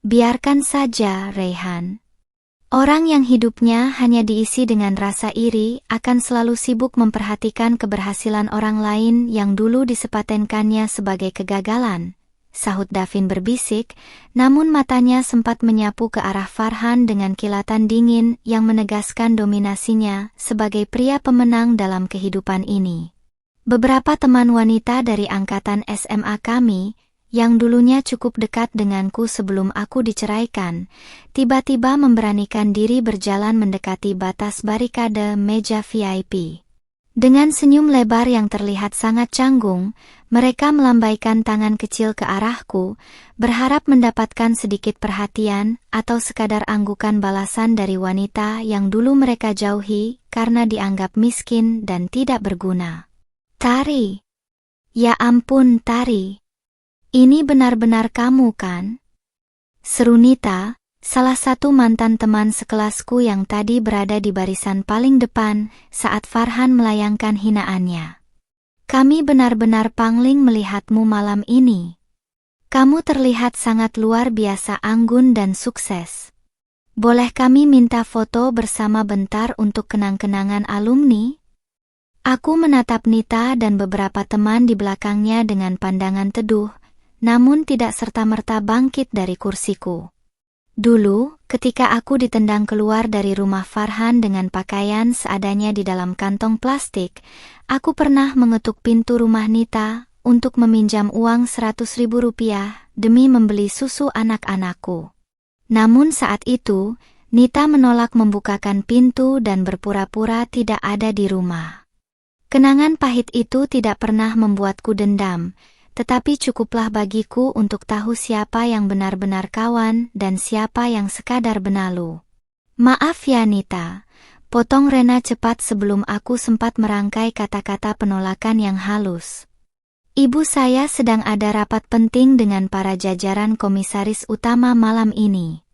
Biarkan saja, Rehan. Orang yang hidupnya hanya diisi dengan rasa iri akan selalu sibuk memperhatikan keberhasilan orang lain yang dulu disepatenkannya sebagai kegagalan, sahut Davin berbisik, namun matanya sempat menyapu ke arah Farhan dengan kilatan dingin yang menegaskan dominasinya sebagai pria pemenang dalam kehidupan ini. Beberapa teman wanita dari angkatan SMA kami, yang dulunya cukup dekat denganku sebelum aku diceraikan, tiba-tiba memberanikan diri berjalan mendekati batas barikade meja VIP. Dengan senyum lebar yang terlihat sangat canggung, mereka melambaikan tangan kecil ke arahku, berharap mendapatkan sedikit perhatian atau sekadar anggukan balasan dari wanita yang dulu mereka jauhi karena dianggap miskin dan tidak berguna. "Tari. Ya ampun, Tari. Ini benar-benar kamu kan?" seru Nita, salah satu mantan teman sekelasku yang tadi berada di barisan paling depan saat Farhan melayangkan hinaannya. "Kami benar-benar pangling melihatmu malam ini. Kamu terlihat sangat luar biasa anggun dan sukses. Boleh kami minta foto bersama bentar untuk kenang-kenangan alumni?" Aku menatap Nita dan beberapa teman di belakangnya dengan pandangan teduh, namun tidak serta-merta bangkit dari kursiku. Dulu, ketika aku ditendang keluar dari rumah Farhan dengan pakaian seadanya di dalam kantong plastik, aku pernah mengetuk pintu rumah Nita untuk meminjam uang 100.000 rupiah demi membeli susu anak-anakku. Namun saat itu, Nita menolak membukakan pintu dan berpura-pura tidak ada di rumah. Kenangan pahit itu tidak pernah membuatku dendam, tetapi cukuplah bagiku untuk tahu siapa yang benar-benar kawan dan siapa yang sekadar benalu. "Maaf ya Nita," potong Rena cepat sebelum aku sempat merangkai kata-kata penolakan yang halus. "Ibu saya sedang ada rapat penting dengan para jajaran komisaris utama malam ini.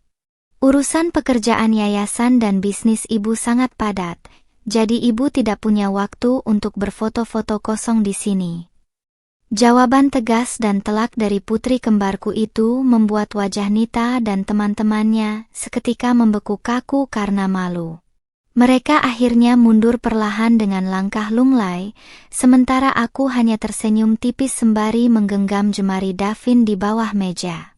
Urusan pekerjaan yayasan dan bisnis ibu sangat padat, jadi ibu tidak punya waktu untuk berfoto-foto kosong di sini." Jawaban tegas dan telak dari putri kembarku itu membuat wajah Nita dan teman-temannya seketika membeku kaku karena malu. Mereka akhirnya mundur perlahan dengan langkah lunglai, sementara aku hanya tersenyum tipis sembari menggenggam jemari Davin di bawah meja.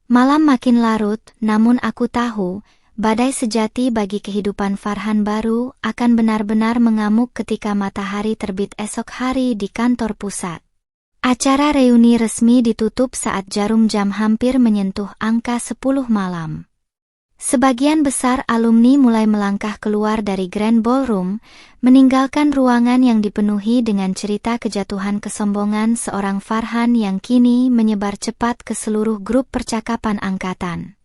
Malam makin larut, namun aku tahu, badai sejati bagi kehidupan Farhan baru akan benar-benar mengamuk ketika matahari terbit esok hari di kantor pusat. Acara reuni resmi ditutup saat jarum jam hampir menyentuh angka 10 malam. Sebagian besar alumni mulai melangkah keluar dari Grand Ballroom, meninggalkan ruangan yang dipenuhi dengan cerita kejatuhan kesombongan seorang Farhan yang kini menyebar cepat ke seluruh grup percakapan angkatan.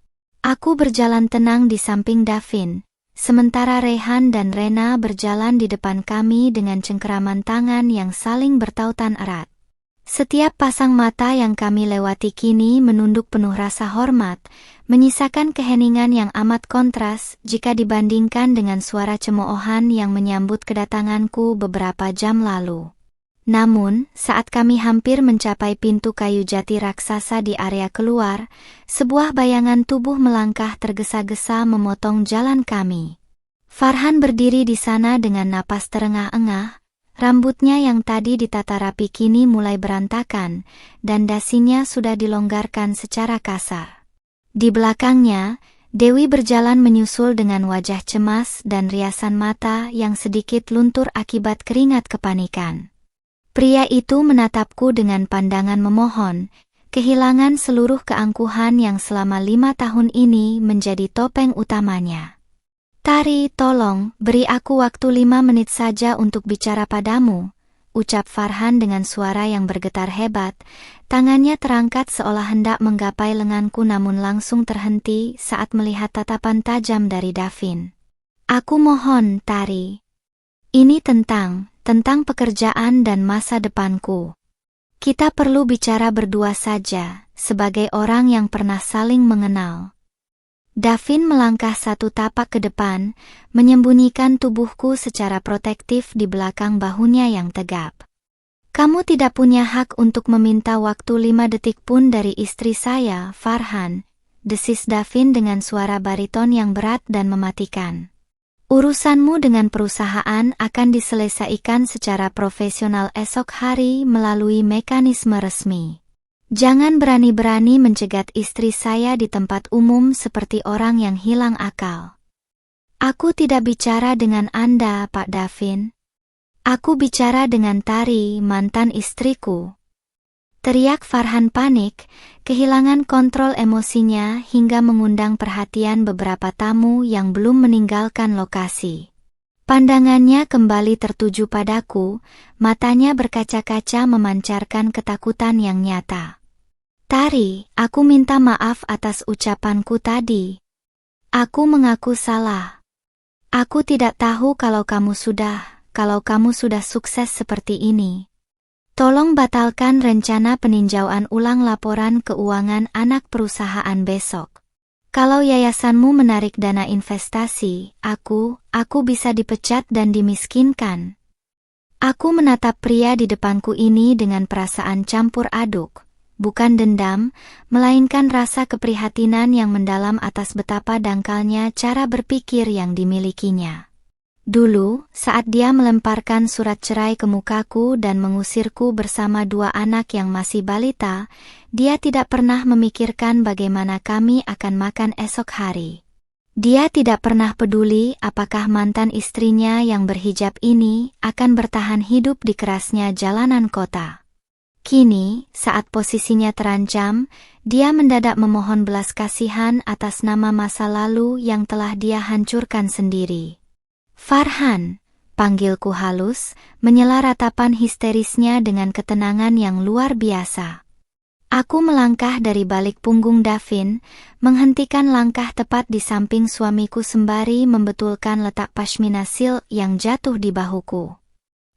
Aku berjalan tenang di samping Davin, sementara Rehan dan Rena berjalan di depan kami dengan cengkeraman tangan yang saling bertautan erat. Setiap pasang mata yang kami lewati kini menunduk penuh rasa hormat, menyisakan keheningan yang amat kontras jika dibandingkan dengan suara cemoohan yang menyambut kedatanganku beberapa jam lalu. Namun, saat kami hampir mencapai pintu kayu jati raksasa di area keluar, sebuah bayangan tubuh melangkah tergesa-gesa memotong jalan kami. Farhan berdiri di sana dengan napas terengah-engah, rambutnya yang tadi ditata rapi kini mulai berantakan, dan dasinya sudah dilonggarkan secara kasar. Di belakangnya, Dewi berjalan menyusul dengan wajah cemas dan riasan mata yang sedikit luntur akibat keringat kepanikan. Pria itu menatapku dengan pandangan memohon, kehilangan seluruh keangkuhan yang selama 5 tahun ini menjadi topeng utamanya. "Tari, tolong, beri aku waktu 5 menit saja untuk bicara padamu," ucap Farhan dengan suara yang bergetar hebat. Tangannya terangkat seolah hendak menggapai lenganku namun langsung terhenti saat melihat tatapan tajam dari Davin. "Aku mohon, Tari. Ini tentang pekerjaan dan masa depanku. Kita perlu bicara berdua saja, sebagai orang yang pernah saling mengenal." Davin melangkah satu tapak ke depan, menyembunyikan tubuhku secara protektif di belakang bahunya yang tegap. "Kamu tidak punya hak untuk meminta waktu 5 detik pun dari istri saya, Farhan," desis Davin dengan suara bariton yang berat dan mematikan. "Urusanmu dengan perusahaan akan diselesaikan secara profesional esok hari melalui mekanisme resmi. Jangan berani-berani mencegat istri saya di tempat umum seperti orang yang hilang akal." "Aku tidak bicara dengan Anda, Pak Davin. Aku bicara dengan Tari, mantan istriku," teriak Farhan panik, kehilangan kontrol emosinya hingga mengundang perhatian beberapa tamu yang belum meninggalkan lokasi. Pandangannya kembali tertuju padaku, matanya berkaca-kaca memancarkan ketakutan yang nyata. Tari, aku minta maaf atas ucapanku tadi. Aku mengaku salah. Aku tidak tahu kalau kamu sudah sukses seperti ini. Tolong batalkan rencana peninjauan ulang laporan keuangan anak perusahaan besok. Kalau yayasanmu menarik dana investasi, aku bisa dipecat dan dimiskinkan. Aku menatap pria di depanku ini dengan perasaan campur aduk. Bukan dendam, melainkan rasa keprihatinan yang mendalam atas betapa dangkalnya cara berpikir yang dimilikinya. Dulu, saat dia melemparkan surat cerai ke mukaku dan mengusirku bersama 2 anak yang masih balita, dia tidak pernah memikirkan bagaimana kami akan makan esok hari. Dia tidak pernah peduli apakah mantan istrinya yang berhijab ini akan bertahan hidup di kerasnya jalanan kota. Kini, saat posisinya terancam, dia mendadak memohon belas kasihan atas nama masa lalu yang telah dia hancurkan sendiri. Farhan, panggilku halus, menyela ratapan histerisnya dengan ketenangan yang luar biasa. Aku melangkah dari balik punggung Davin, menghentikan langkah tepat di samping suamiku sembari membetulkan letak pashmina silk yang jatuh di bahuku.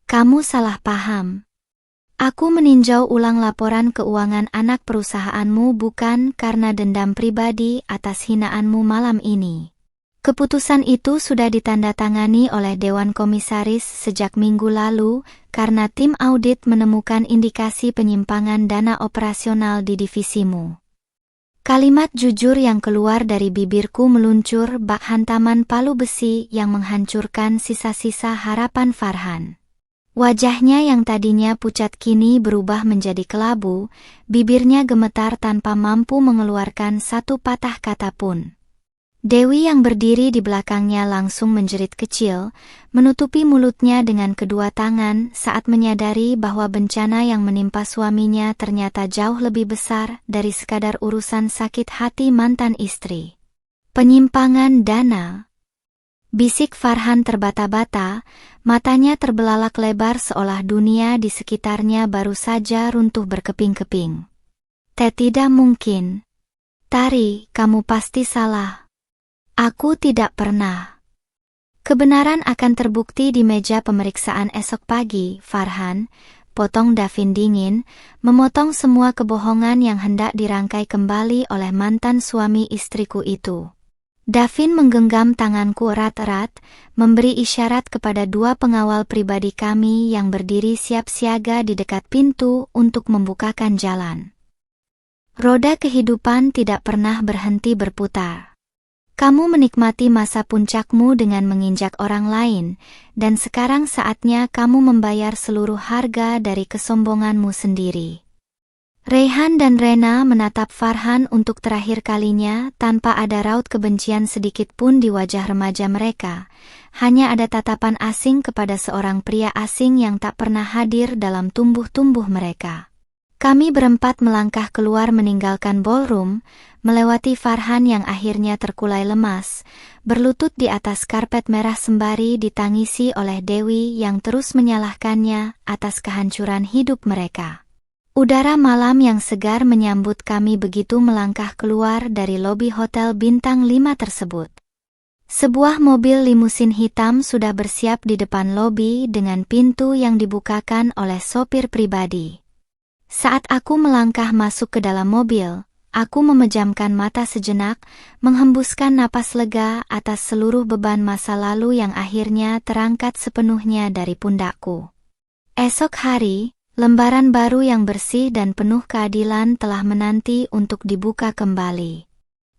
Kamu salah paham. Aku meninjau ulang laporan keuangan anak perusahaanmu bukan karena dendam pribadi atas hinaanmu malam ini. Keputusan itu sudah ditandatangani oleh Dewan Komisaris sejak minggu lalu karena tim audit menemukan indikasi penyimpangan dana operasional di divisimu. Kalimat jujur yang keluar dari bibirku meluncur bak hantaman palu besi yang menghancurkan sisa-sisa harapan Farhan. Wajahnya yang tadinya pucat kini berubah menjadi kelabu, bibirnya gemetar tanpa mampu mengeluarkan satu patah kata pun. Dewi yang berdiri di belakangnya langsung menjerit kecil, menutupi mulutnya dengan kedua tangan saat menyadari bahwa bencana yang menimpa suaminya ternyata jauh lebih besar dari sekadar urusan sakit hati mantan istri. Penyimpangan dana. Bisik Farhan terbata-bata, matanya terbelalak lebar seolah dunia di sekitarnya baru saja runtuh berkeping-keping. Tidak mungkin. Tari, kamu pasti salah. Aku tidak pernah. Kebenaran akan terbukti di meja pemeriksaan esok pagi, Farhan, potong Davin dingin, memotong semua kebohongan yang hendak dirangkai kembali oleh mantan suami istriku itu. Davin menggenggam tanganku erat-erat, memberi isyarat kepada 2 pengawal pribadi kami yang berdiri siap siaga di dekat pintu untuk membukakan jalan. Roda kehidupan tidak pernah berhenti berputar. Kamu menikmati masa puncakmu dengan menginjak orang lain, dan sekarang saatnya kamu membayar seluruh harga dari kesombonganmu sendiri. Reyhan dan Rena menatap Farhan untuk terakhir kalinya tanpa ada raut kebencian sedikit pun di wajah remaja mereka. Hanya ada tatapan asing kepada seorang pria asing yang tak pernah hadir dalam tumbuh-tumbuh mereka. Kami berempat melangkah keluar meninggalkan ballroom, melewati Farhan yang akhirnya terkulai lemas, berlutut di atas karpet merah sembari ditangisi oleh Dewi yang terus menyalahkannya atas kehancuran hidup mereka. Udara malam yang segar menyambut kami begitu melangkah keluar dari lobi hotel bintang 5 tersebut. Sebuah mobil limusin hitam sudah bersiap di depan lobi dengan pintu yang dibukakan oleh sopir pribadi. Saat aku melangkah masuk ke dalam mobil, aku memejamkan mata sejenak, menghembuskan napas lega atas seluruh beban masa lalu yang akhirnya terangkat sepenuhnya dari pundakku. Esok hari, lembaran baru yang bersih dan penuh keadilan telah menanti untuk dibuka kembali.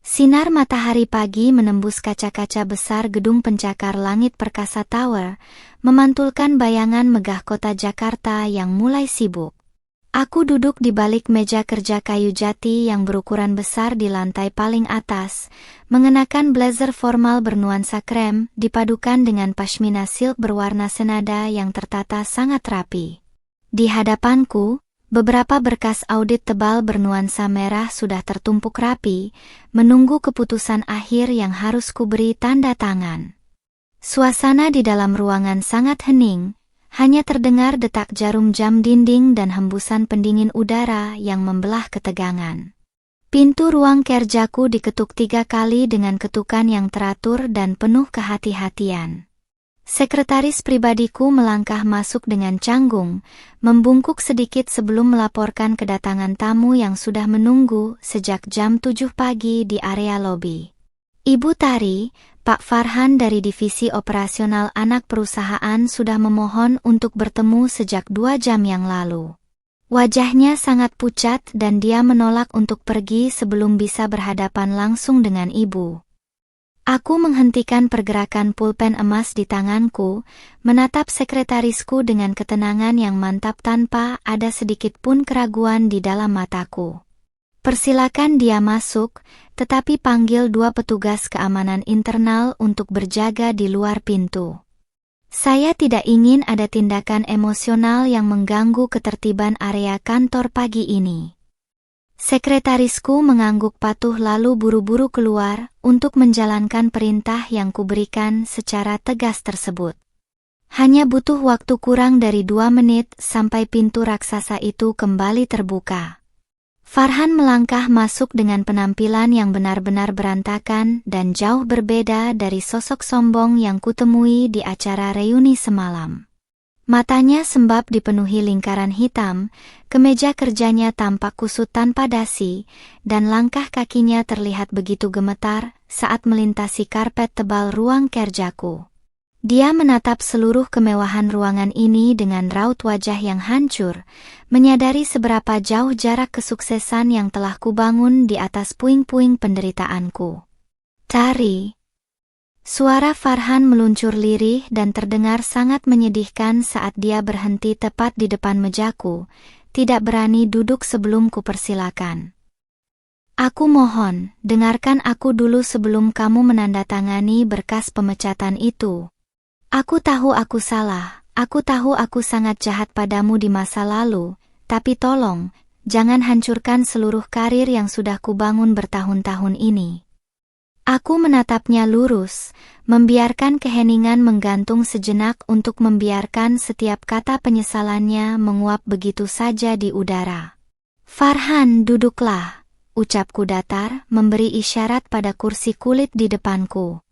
Sinar matahari pagi menembus kaca-kaca besar gedung pencakar langit Perkasa Tower, memantulkan bayangan megah kota Jakarta yang mulai sibuk. Aku duduk di balik meja kerja kayu jati yang berukuran besar di lantai paling atas, mengenakan blazer formal bernuansa krem dipadukan dengan pashmina silk berwarna senada yang tertata sangat rapi. Di hadapanku, beberapa berkas audit tebal bernuansa merah sudah tertumpuk rapi, menunggu keputusan akhir yang harus kuberi tanda tangan. Suasana di dalam ruangan sangat hening, hanya terdengar detak jarum jam dinding dan hembusan pendingin udara yang membelah ketegangan. Pintu ruang kerjaku diketuk 3 kali dengan ketukan yang teratur dan penuh kehati-hatian. Sekretaris pribadiku melangkah masuk dengan canggung, membungkuk sedikit sebelum melaporkan kedatangan tamu yang sudah menunggu sejak jam 7 pagi di area lobi. Ibu Tari, Pak Farhan dari Divisi Operasional Anak Perusahaan sudah memohon untuk bertemu sejak 2 jam yang lalu. Wajahnya sangat pucat dan dia menolak untuk pergi sebelum bisa berhadapan langsung dengan ibu. Aku menghentikan pergerakan pulpen emas di tanganku, menatap sekretarisku dengan ketenangan yang mantap tanpa ada sedikit pun keraguan di dalam mataku. Persilakan dia masuk, tetapi panggil 2 petugas keamanan internal untuk berjaga di luar pintu. Saya tidak ingin ada tindakan emosional yang mengganggu ketertiban area kantor pagi ini. Sekretarisku mengangguk patuh lalu buru-buru keluar untuk menjalankan perintah yang kuberikan secara tegas tersebut. Hanya butuh waktu kurang dari 2 menit sampai pintu raksasa itu kembali terbuka. Farhan melangkah masuk dengan penampilan yang benar-benar berantakan dan jauh berbeda dari sosok sombong yang kutemui di acara reuni semalam. Matanya sembab dipenuhi lingkaran hitam, kemeja kerjanya tampak kusut tanpa dasi, dan langkah kakinya terlihat begitu gemetar saat melintasi karpet tebal ruang kerjaku. Dia menatap seluruh kemewahan ruangan ini dengan raut wajah yang hancur, menyadari seberapa jauh jarak kesuksesan yang telah kubangun di atas puing-puing penderitaanku. Tari. Suara Farhan meluncur lirih dan terdengar sangat menyedihkan saat dia berhenti tepat di depan mejaku, tidak berani duduk sebelum kupersilakan. Aku mohon, dengarkan aku dulu sebelum kamu menandatangani berkas pemecatan itu. Aku tahu aku salah, aku tahu aku sangat jahat padamu di masa lalu, tapi tolong, jangan hancurkan seluruh karir yang sudah kubangun bertahun-tahun ini. Aku menatapnya lurus, membiarkan keheningan menggantung sejenak untuk membiarkan setiap kata penyesalannya menguap begitu saja di udara. Farhan, duduklah, ucapku datar, memberi isyarat pada kursi kulit di depanku.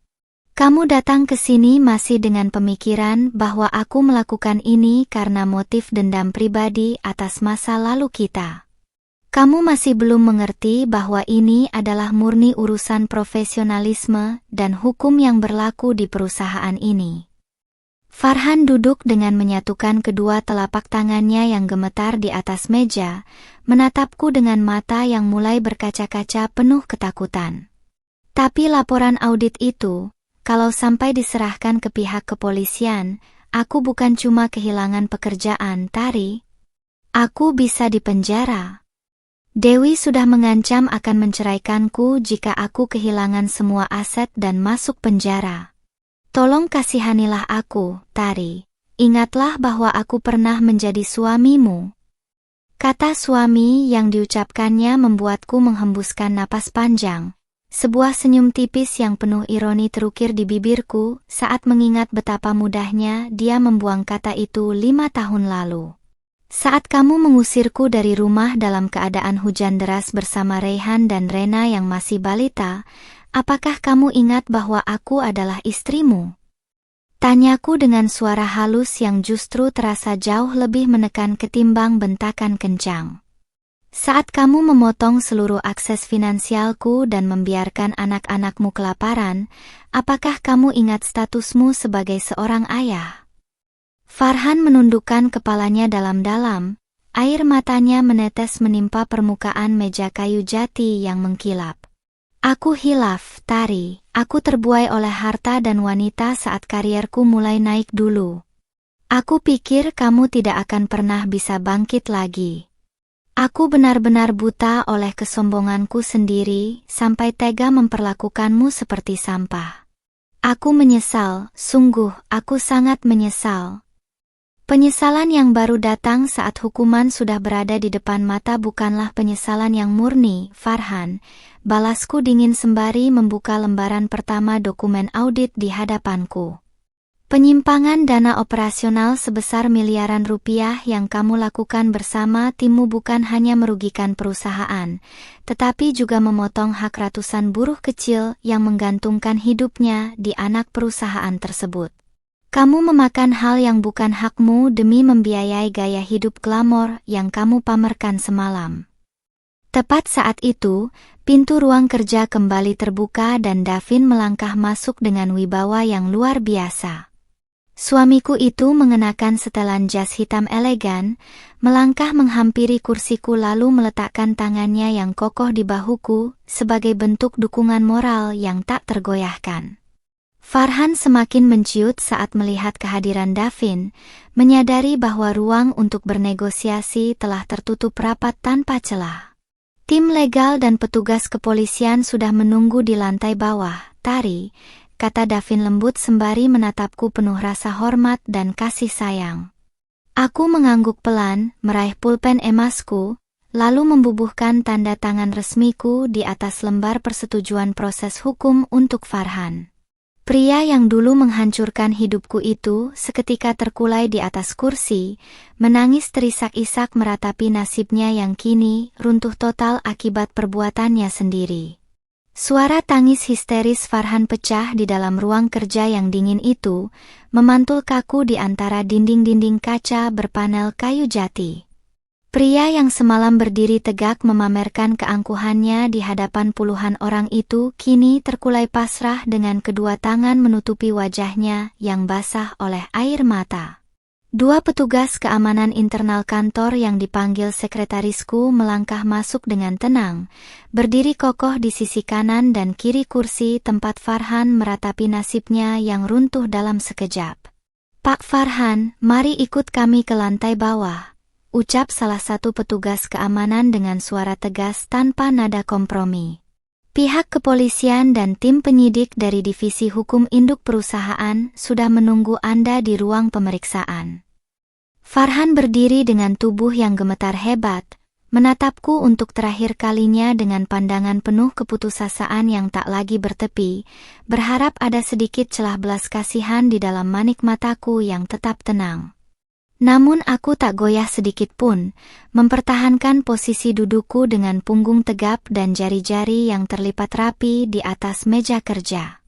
Kamu datang ke sini masih dengan pemikiran bahwa aku melakukan ini karena motif dendam pribadi atas masa lalu kita. Kamu masih belum mengerti bahwa ini adalah murni urusan profesionalisme dan hukum yang berlaku di perusahaan ini. Farhan duduk dengan menyatukan kedua telapak tangannya yang gemetar di atas meja, menatapku dengan mata yang mulai berkaca-kaca penuh ketakutan. Tapi laporan audit itu, kalau sampai diserahkan ke pihak kepolisian, aku bukan cuma kehilangan pekerjaan, Tari. Aku bisa dipenjara. Dewi sudah mengancam akan menceraikanku jika aku kehilangan semua aset dan masuk penjara. Tolong kasihanilah aku, Tari. Ingatlah bahwa aku pernah menjadi suamimu. Kata suami yang diucapkannya membuatku menghembuskan napas panjang. Sebuah senyum tipis yang penuh ironi terukir di bibirku saat mengingat betapa mudahnya dia membuang kata itu 5 tahun lalu. Saat kamu mengusirku dari rumah dalam keadaan hujan deras bersama Raihan dan Rena yang masih balita, apakah kamu ingat bahwa aku adalah istrimu? Tanyaku dengan suara halus yang justru terasa jauh lebih menekan ketimbang bentakan kencang. Saat kamu memotong seluruh akses finansialku dan membiarkan anak-anakmu kelaparan, apakah kamu ingat statusmu sebagai seorang ayah? Farhan menundukkan kepalanya dalam-dalam, air matanya menetes menimpa permukaan meja kayu jati yang mengkilap. Aku hilaf, Tari, aku terbuai oleh harta dan wanita saat karierku mulai naik dulu. Aku pikir kamu tidak akan pernah bisa bangkit lagi. Aku benar-benar buta oleh kesombonganku sendiri sampai tega memperlakukanmu seperti sampah. Aku menyesal, sungguh, aku sangat menyesal. Penyesalan yang baru datang saat hukuman sudah berada di depan mata bukanlah penyesalan yang murni, Farhan. Balasku dingin sembari membuka lembaran pertama dokumen audit di hadapanku. Penyimpangan dana operasional sebesar miliaran rupiah yang kamu lakukan bersama timmu bukan hanya merugikan perusahaan, tetapi juga memotong hak ratusan buruh kecil yang menggantungkan hidupnya di anak perusahaan tersebut. Kamu memakan hal yang bukan hakmu demi membiayai gaya hidup glamor yang kamu pamerkan semalam. Tepat saat itu, pintu ruang kerja kembali terbuka dan Davin melangkah masuk dengan wibawa yang luar biasa. Suamiku itu mengenakan setelan jas hitam elegan, melangkah menghampiri kursiku lalu meletakkan tangannya yang kokoh di bahuku sebagai bentuk dukungan moral yang tak tergoyahkan. Farhan semakin menciut saat melihat kehadiran Davin, menyadari bahwa ruang untuk bernegosiasi telah tertutup rapat tanpa celah. Tim legal dan petugas kepolisian sudah menunggu di lantai bawah, Tari, kata Davin lembut sembari menatapku penuh rasa hormat dan kasih sayang. Aku mengangguk pelan, meraih pulpen emasku, lalu membubuhkan tanda tangan resmiku di atas lembar persetujuan proses hukum untuk Farhan. Pria yang dulu menghancurkan hidupku itu seketika terkulai di atas kursi, menangis terisak-isak meratapi nasibnya yang kini runtuh total akibat perbuatannya sendiri. Suara tangis histeris Farhan pecah di dalam ruang kerja yang dingin itu, memantul kaku di antara dinding-dinding kaca berpanel kayu jati. Pria yang semalam berdiri tegak memamerkan keangkuhannya di hadapan puluhan orang itu kini terkulai pasrah dengan kedua tangan menutupi wajahnya yang basah oleh air mata. Dua petugas keamanan internal kantor yang dipanggil sekretarisku melangkah masuk dengan tenang, berdiri kokoh di sisi kanan dan kiri kursi tempat Farhan meratapi nasibnya yang runtuh dalam sekejap. "Pak Farhan, mari ikut kami ke lantai bawah," ucap salah satu petugas keamanan dengan suara tegas tanpa nada kompromi. Pihak kepolisian dan tim penyidik dari Divisi Hukum Induk Perusahaan sudah menunggu Anda di ruang pemeriksaan. Farhan berdiri dengan tubuh yang gemetar hebat, menatapku untuk terakhir kalinya dengan pandangan penuh keputusasaan yang tak lagi bertepi, berharap ada sedikit celah belas kasihan di dalam manik mataku yang tetap tenang. Namun aku tak goyah sedikit pun, mempertahankan posisi dudukku dengan punggung tegap dan jari-jari yang terlipat rapi di atas meja kerja.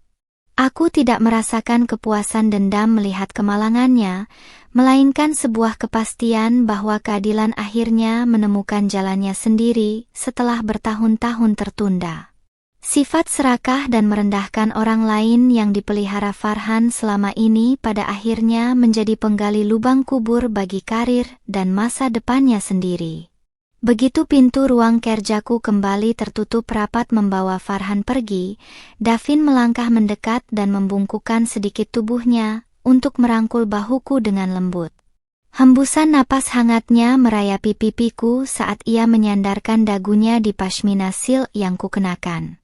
Aku tidak merasakan kepuasan dendam melihat kemalangannya, melainkan sebuah kepastian bahwa keadilan akhirnya menemukan jalannya sendiri setelah bertahun-tahun tertunda. Sifat serakah dan merendahkan orang lain yang dipelihara Farhan selama ini pada akhirnya menjadi penggali lubang kubur bagi karir dan masa depannya sendiri. Begitu pintu ruang kerjaku kembali tertutup rapat membawa Farhan pergi, Davin melangkah mendekat dan membungkukkan sedikit tubuhnya untuk merangkul bahuku dengan lembut. Hembusan napas hangatnya merayapi pipiku saat ia menyandarkan dagunya di pashmina silk yang kukenakan.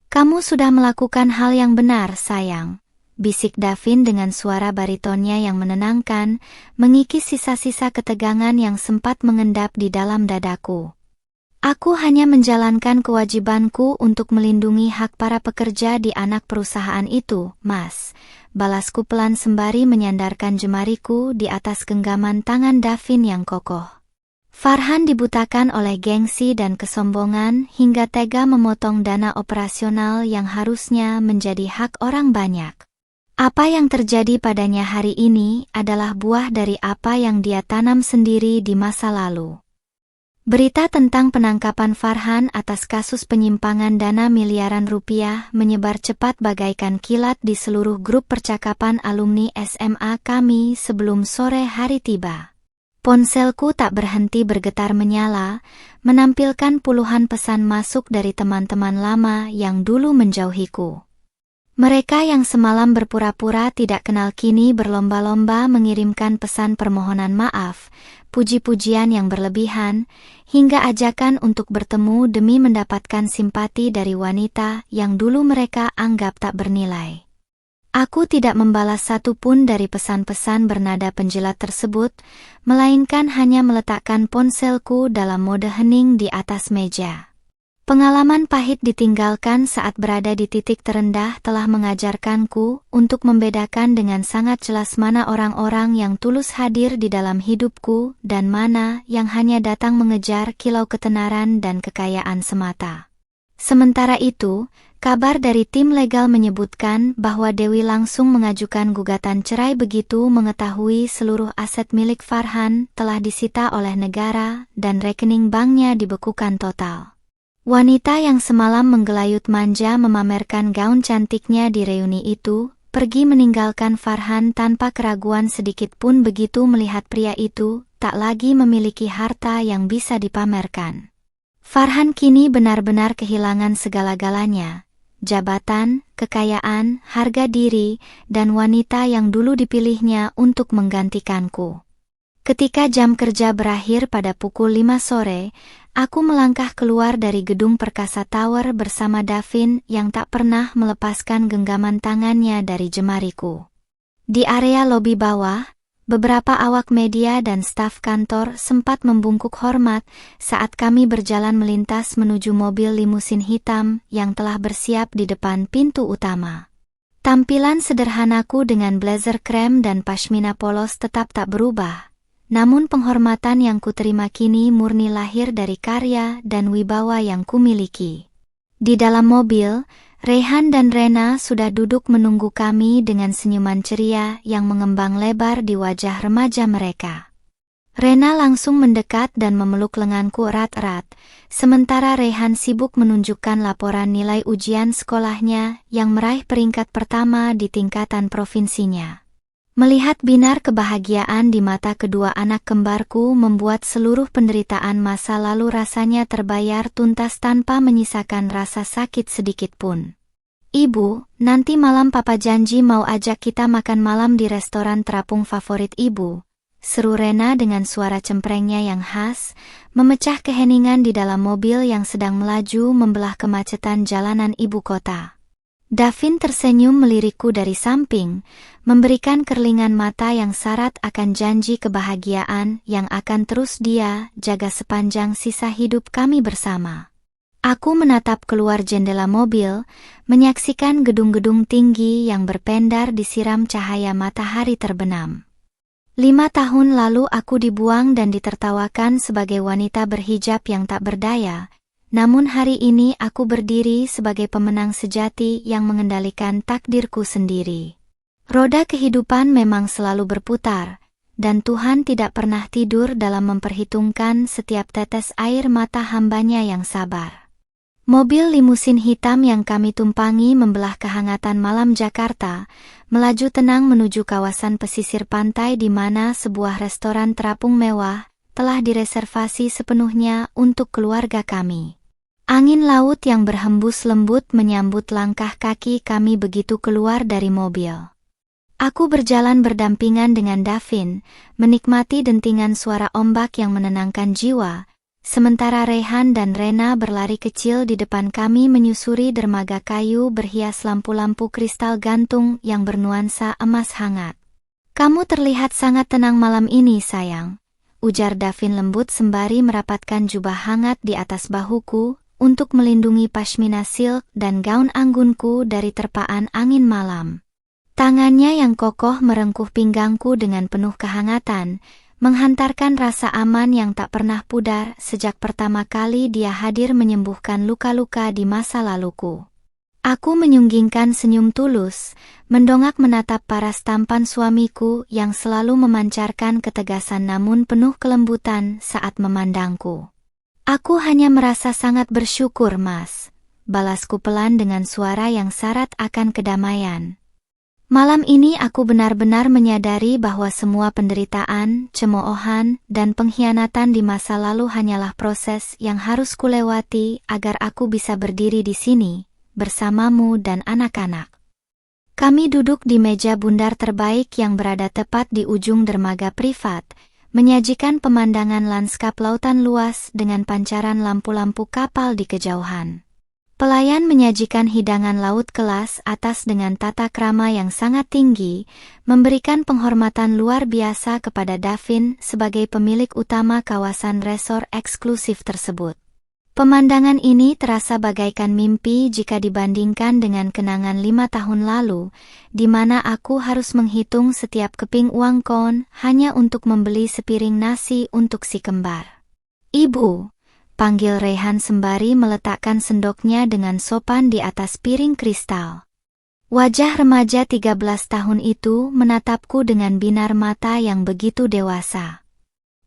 "Kamu sudah melakukan hal yang benar, sayang," bisik Davin dengan suara baritonnya yang menenangkan, mengikis sisa-sisa ketegangan yang sempat mengendap di dalam dadaku. "Aku hanya menjalankan kewajibanku untuk melindungi hak para pekerja di anak perusahaan itu, Mas," balasku pelan sembari menyandarkan jemariku di atas genggaman tangan Davin yang kokoh. Farhan dibutakan oleh gengsi dan kesombongan hingga tega memotong dana operasional yang harusnya menjadi hak orang banyak. Apa yang terjadi padanya hari ini adalah buah dari apa yang dia tanam sendiri di masa lalu. Berita tentang penangkapan Farhan atas kasus penyimpangan dana miliaran rupiah menyebar cepat bagaikan kilat di seluruh grup percakapan alumni SMA kami sebelum sore hari tiba. Ponselku tak berhenti bergetar menyala, menampilkan puluhan pesan masuk dari teman-teman lama yang dulu menjauhiku. Mereka yang semalam berpura-pura tidak kenal kini berlomba-lomba mengirimkan pesan permohonan maaf, puji-pujian yang berlebihan, hingga ajakan untuk bertemu demi mendapatkan simpati dari wanita yang dulu mereka anggap tak bernilai. Aku tidak membalas satu pun dari pesan-pesan bernada penjilat tersebut, melainkan hanya meletakkan ponselku dalam mode hening di atas meja. Pengalaman pahit ditinggalkan saat berada di titik terendah telah mengajarkanku untuk membedakan dengan sangat jelas mana orang-orang yang tulus hadir di dalam hidupku dan mana yang hanya datang mengejar kilau ketenaran dan kekayaan semata. Sementara itu, kabar dari tim legal menyebutkan bahwa Dewi langsung mengajukan gugatan cerai begitu mengetahui seluruh aset milik Farhan telah disita oleh negara dan rekening banknya dibekukan total. Wanita yang semalam menggelayut manja memamerkan gaun cantiknya di reuni itu, pergi meninggalkan Farhan tanpa keraguan sedikit pun begitu melihat pria itu tak lagi memiliki harta yang bisa dipamerkan. Farhan kini benar-benar kehilangan segala-galanya, jabatan, kekayaan, harga diri, dan wanita yang dulu dipilihnya untuk menggantikanku. Ketika jam kerja berakhir pada pukul 5 sore, aku melangkah keluar dari gedung Perkasa Tower bersama Davin yang tak pernah melepaskan genggaman tangannya dari jemariku. Di area lobi bawah, beberapa awak media dan staf kantor sempat membungkuk hormat saat kami berjalan melintas menuju mobil limusin hitam yang telah bersiap di depan pintu utama. Tampilan sederhanaku dengan blazer krem dan pashmina polos tetap tak berubah. Namun penghormatan yang kuterima kini murni lahir dari karya dan wibawa yang kumiliki. Di dalam mobil, Rehan dan Rena sudah duduk menunggu kami dengan senyuman ceria yang mengembang lebar di wajah remaja mereka. Rena langsung mendekat dan memeluk lenganku erat-erat, sementara Rehan sibuk menunjukkan laporan nilai ujian sekolahnya yang meraih peringkat pertama di tingkatan provinsinya. Melihat binar kebahagiaan di mata kedua anak kembarku membuat seluruh penderitaan masa lalu rasanya terbayar tuntas tanpa menyisakan rasa sakit sedikit pun. "Ibu, nanti malam Papa janji mau ajak kita makan malam di restoran terapung favorit Ibu," seru Rena dengan suara cemprengnya yang khas, memecah keheningan di dalam mobil yang sedang melaju membelah kemacetan jalanan ibu kota. Davin tersenyum melirikku dari samping, memberikan kerlingan mata yang syarat akan janji kebahagiaan yang akan terus dia jaga sepanjang sisa hidup kami bersama. Aku menatap keluar jendela mobil, menyaksikan gedung-gedung tinggi yang berpendar disiram cahaya matahari terbenam. 5 tahun lalu aku dibuang dan ditertawakan sebagai wanita berhijab yang tak berdaya. Namun hari ini aku berdiri sebagai pemenang sejati yang mengendalikan takdirku sendiri. Roda kehidupan memang selalu berputar, dan Tuhan tidak pernah tidur dalam memperhitungkan setiap tetes air mata hambanya yang sabar. Mobil limusin hitam yang kami tumpangi membelah kehangatan malam Jakarta, melaju tenang menuju kawasan pesisir pantai di mana sebuah restoran terapung mewah telah direservasi sepenuhnya untuk keluarga kami. Angin laut yang berhembus lembut menyambut langkah kaki kami begitu keluar dari mobil. Aku berjalan berdampingan dengan Davin, menikmati dentingan suara ombak yang menenangkan jiwa, sementara Rehan dan Rena berlari kecil di depan kami menyusuri dermaga kayu berhias lampu-lampu kristal gantung yang bernuansa emas hangat. "Kamu terlihat sangat tenang malam ini, sayang," ujar Davin lembut sembari merapatkan jubah hangat di atas bahuku, untuk melindungi pashmina silk dan gaun anggunku dari terpaan angin malam. Tangannya yang kokoh merengkuh pinggangku dengan penuh kehangatan, menghantarkan rasa aman yang tak pernah pudar sejak pertama kali dia hadir menyembuhkan luka-luka di masa laluku. Aku menyunggingkan senyum tulus, mendongak menatap paras tampan suamiku yang selalu memancarkan ketegasan namun penuh kelembutan saat memandangku. "Aku hanya merasa sangat bersyukur, Mas," balasku pelan dengan suara yang syarat akan kedamaian. "Malam ini aku benar-benar menyadari bahwa semua penderitaan, cemoohan, dan pengkhianatan di masa lalu hanyalah proses yang harus kulewati agar aku bisa berdiri di sini, bersamamu dan anak-anak." Kami duduk di meja bundar terbaik yang berada tepat di ujung dermaga privat, menyajikan pemandangan lanskap lautan luas dengan pancaran lampu-lampu kapal di kejauhan. Pelayan menyajikan hidangan laut kelas atas dengan tata krama yang sangat tinggi, memberikan penghormatan luar biasa kepada Davin sebagai pemilik utama kawasan resor eksklusif tersebut. Pemandangan ini terasa bagaikan mimpi jika dibandingkan dengan kenangan 5 tahun lalu, di mana aku harus menghitung setiap keping uang kon hanya untuk membeli sepiring nasi untuk si kembar. "Ibu," panggil Rehan sembari meletakkan sendoknya dengan sopan di atas piring kristal. Wajah remaja 13 tahun itu menatapku dengan binar mata yang begitu dewasa.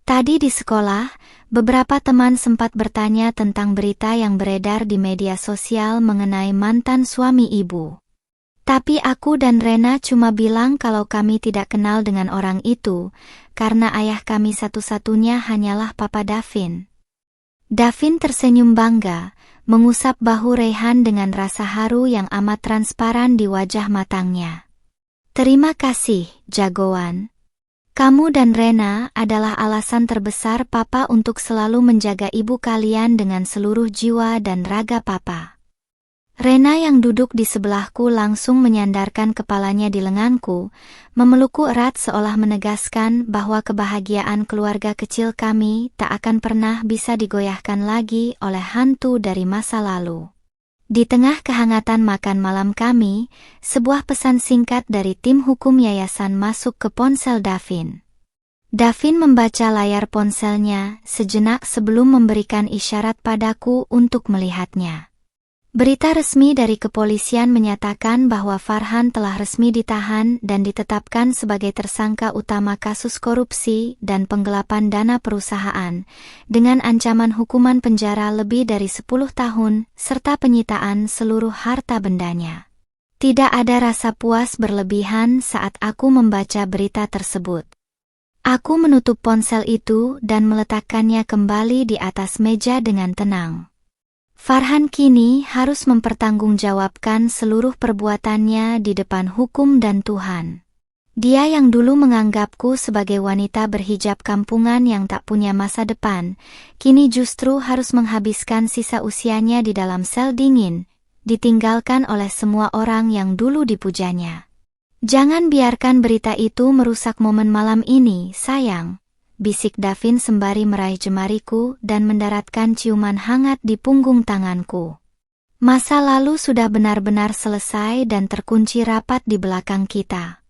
Tadi di sekolah, beberapa teman sempat bertanya tentang berita yang beredar di media sosial mengenai mantan suami ibu. Tapi aku dan Rena cuma bilang kalau kami tidak kenal dengan orang itu, karena ayah kami satu-satunya hanyalah Papa Davin. Davin tersenyum bangga, mengusap bahu Rehan dengan rasa haru yang amat transparan di wajah matangnya. "Terima kasih, jagoan. Kamu dan Rena adalah alasan terbesar Papa untuk selalu menjaga ibu kalian dengan seluruh jiwa dan raga Papa." Rena yang duduk di sebelahku langsung menyandarkan kepalanya di lenganku, memelukku erat seolah menegaskan bahwa kebahagiaan keluarga kecil kami tak akan pernah bisa digoyahkan lagi oleh hantu dari masa lalu. Di tengah kehangatan makan malam kami, sebuah pesan singkat dari tim hukum yayasan masuk ke ponsel Davin. Davin membaca layar ponselnya sejenak sebelum memberikan isyarat padaku untuk melihatnya. Berita resmi dari kepolisian menyatakan bahwa Farhan telah resmi ditahan dan ditetapkan sebagai tersangka utama kasus korupsi dan penggelapan dana perusahaan, dengan ancaman hukuman penjara lebih dari 10 tahun, serta penyitaan seluruh harta bendanya. Tidak ada rasa puas berlebihan saat aku membaca berita tersebut. Aku menutup ponsel itu dan meletakkannya kembali di atas meja dengan tenang. Farhan kini harus mempertanggungjawabkan seluruh perbuatannya di depan hukum dan Tuhan. Dia yang dulu menganggapku sebagai wanita berhijab kampungan yang tak punya masa depan, kini justru harus menghabiskan sisa usianya di dalam sel dingin, ditinggalkan oleh semua orang yang dulu dipujanya. "Jangan biarkan berita itu merusak momen malam ini, sayang," bisik Davin sembari meraih jemariku dan mendaratkan ciuman hangat di punggung tanganku. Masa lalu sudah benar-benar selesai dan terkunci rapat di belakang kita.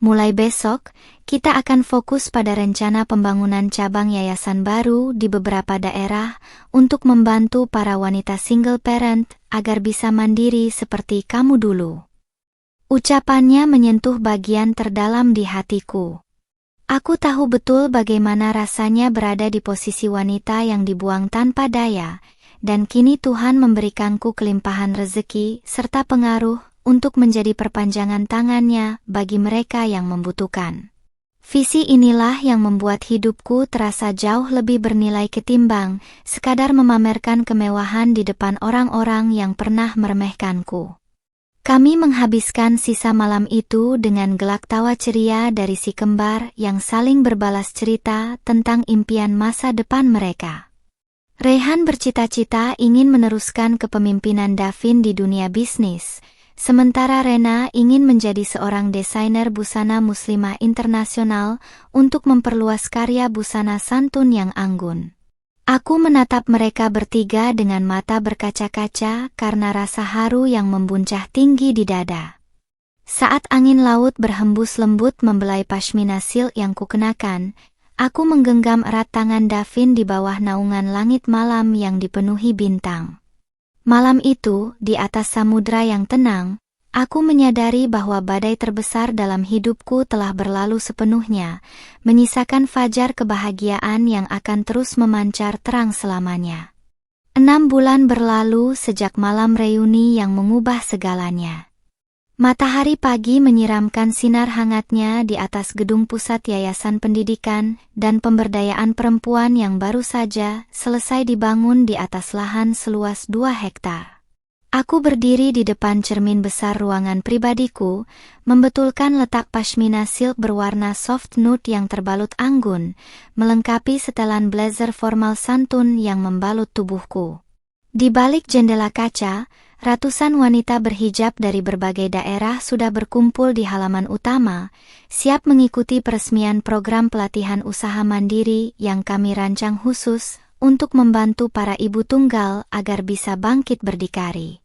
Mulai besok, kita akan fokus pada rencana pembangunan cabang yayasan baru di beberapa daerah untuk membantu para wanita single parent agar bisa mandiri seperti kamu dulu. Ucapannya menyentuh bagian terdalam di hatiku. Aku tahu betul bagaimana rasanya berada di posisi wanita yang dibuang tanpa daya, dan kini Tuhan memberikanku kelimpahan rezeki serta pengaruh untuk menjadi perpanjangan tangannya bagi mereka yang membutuhkan. Visi inilah yang membuat hidupku terasa jauh lebih bernilai ketimbang sekadar memamerkan kemewahan di depan orang-orang yang pernah meremehkanku. Kami menghabiskan sisa malam itu dengan gelak tawa ceria dari si kembar yang saling berbalas cerita tentang impian masa depan mereka. Rehan bercita-cita ingin meneruskan kepemimpinan Davin di dunia bisnis, sementara Rena ingin menjadi seorang desainer busana muslimah internasional untuk memperluas karya busana santun yang anggun. Aku menatap mereka bertiga dengan mata berkaca-kaca karena rasa haru yang membuncah tinggi di dada. Saat angin laut berhembus lembut membelai pashmina silk yang kukenakan, aku menggenggam erat tangan Davin di bawah naungan langit malam yang dipenuhi bintang. Malam itu, di atas samudra yang tenang, aku menyadari bahwa badai terbesar dalam hidupku telah berlalu sepenuhnya, menyisakan fajar kebahagiaan yang akan terus memancar terang selamanya. 6 bulan berlalu sejak malam reuni yang mengubah segalanya. Matahari pagi menyiramkan sinar hangatnya di atas gedung pusat Yayasan Pendidikan dan Pemberdayaan Perempuan yang baru saja selesai dibangun di atas lahan seluas 2 hektar. Aku berdiri di depan cermin besar ruangan pribadiku, membetulkan letak pashmina silk berwarna soft nude yang terbalut anggun, melengkapi setelan blazer formal santun yang membalut tubuhku. Di balik jendela kaca, ratusan wanita berhijab dari berbagai daerah sudah berkumpul di halaman utama, siap mengikuti peresmian program pelatihan usaha mandiri yang kami rancang khusus untuk membantu para ibu tunggal agar bisa bangkit berdikari.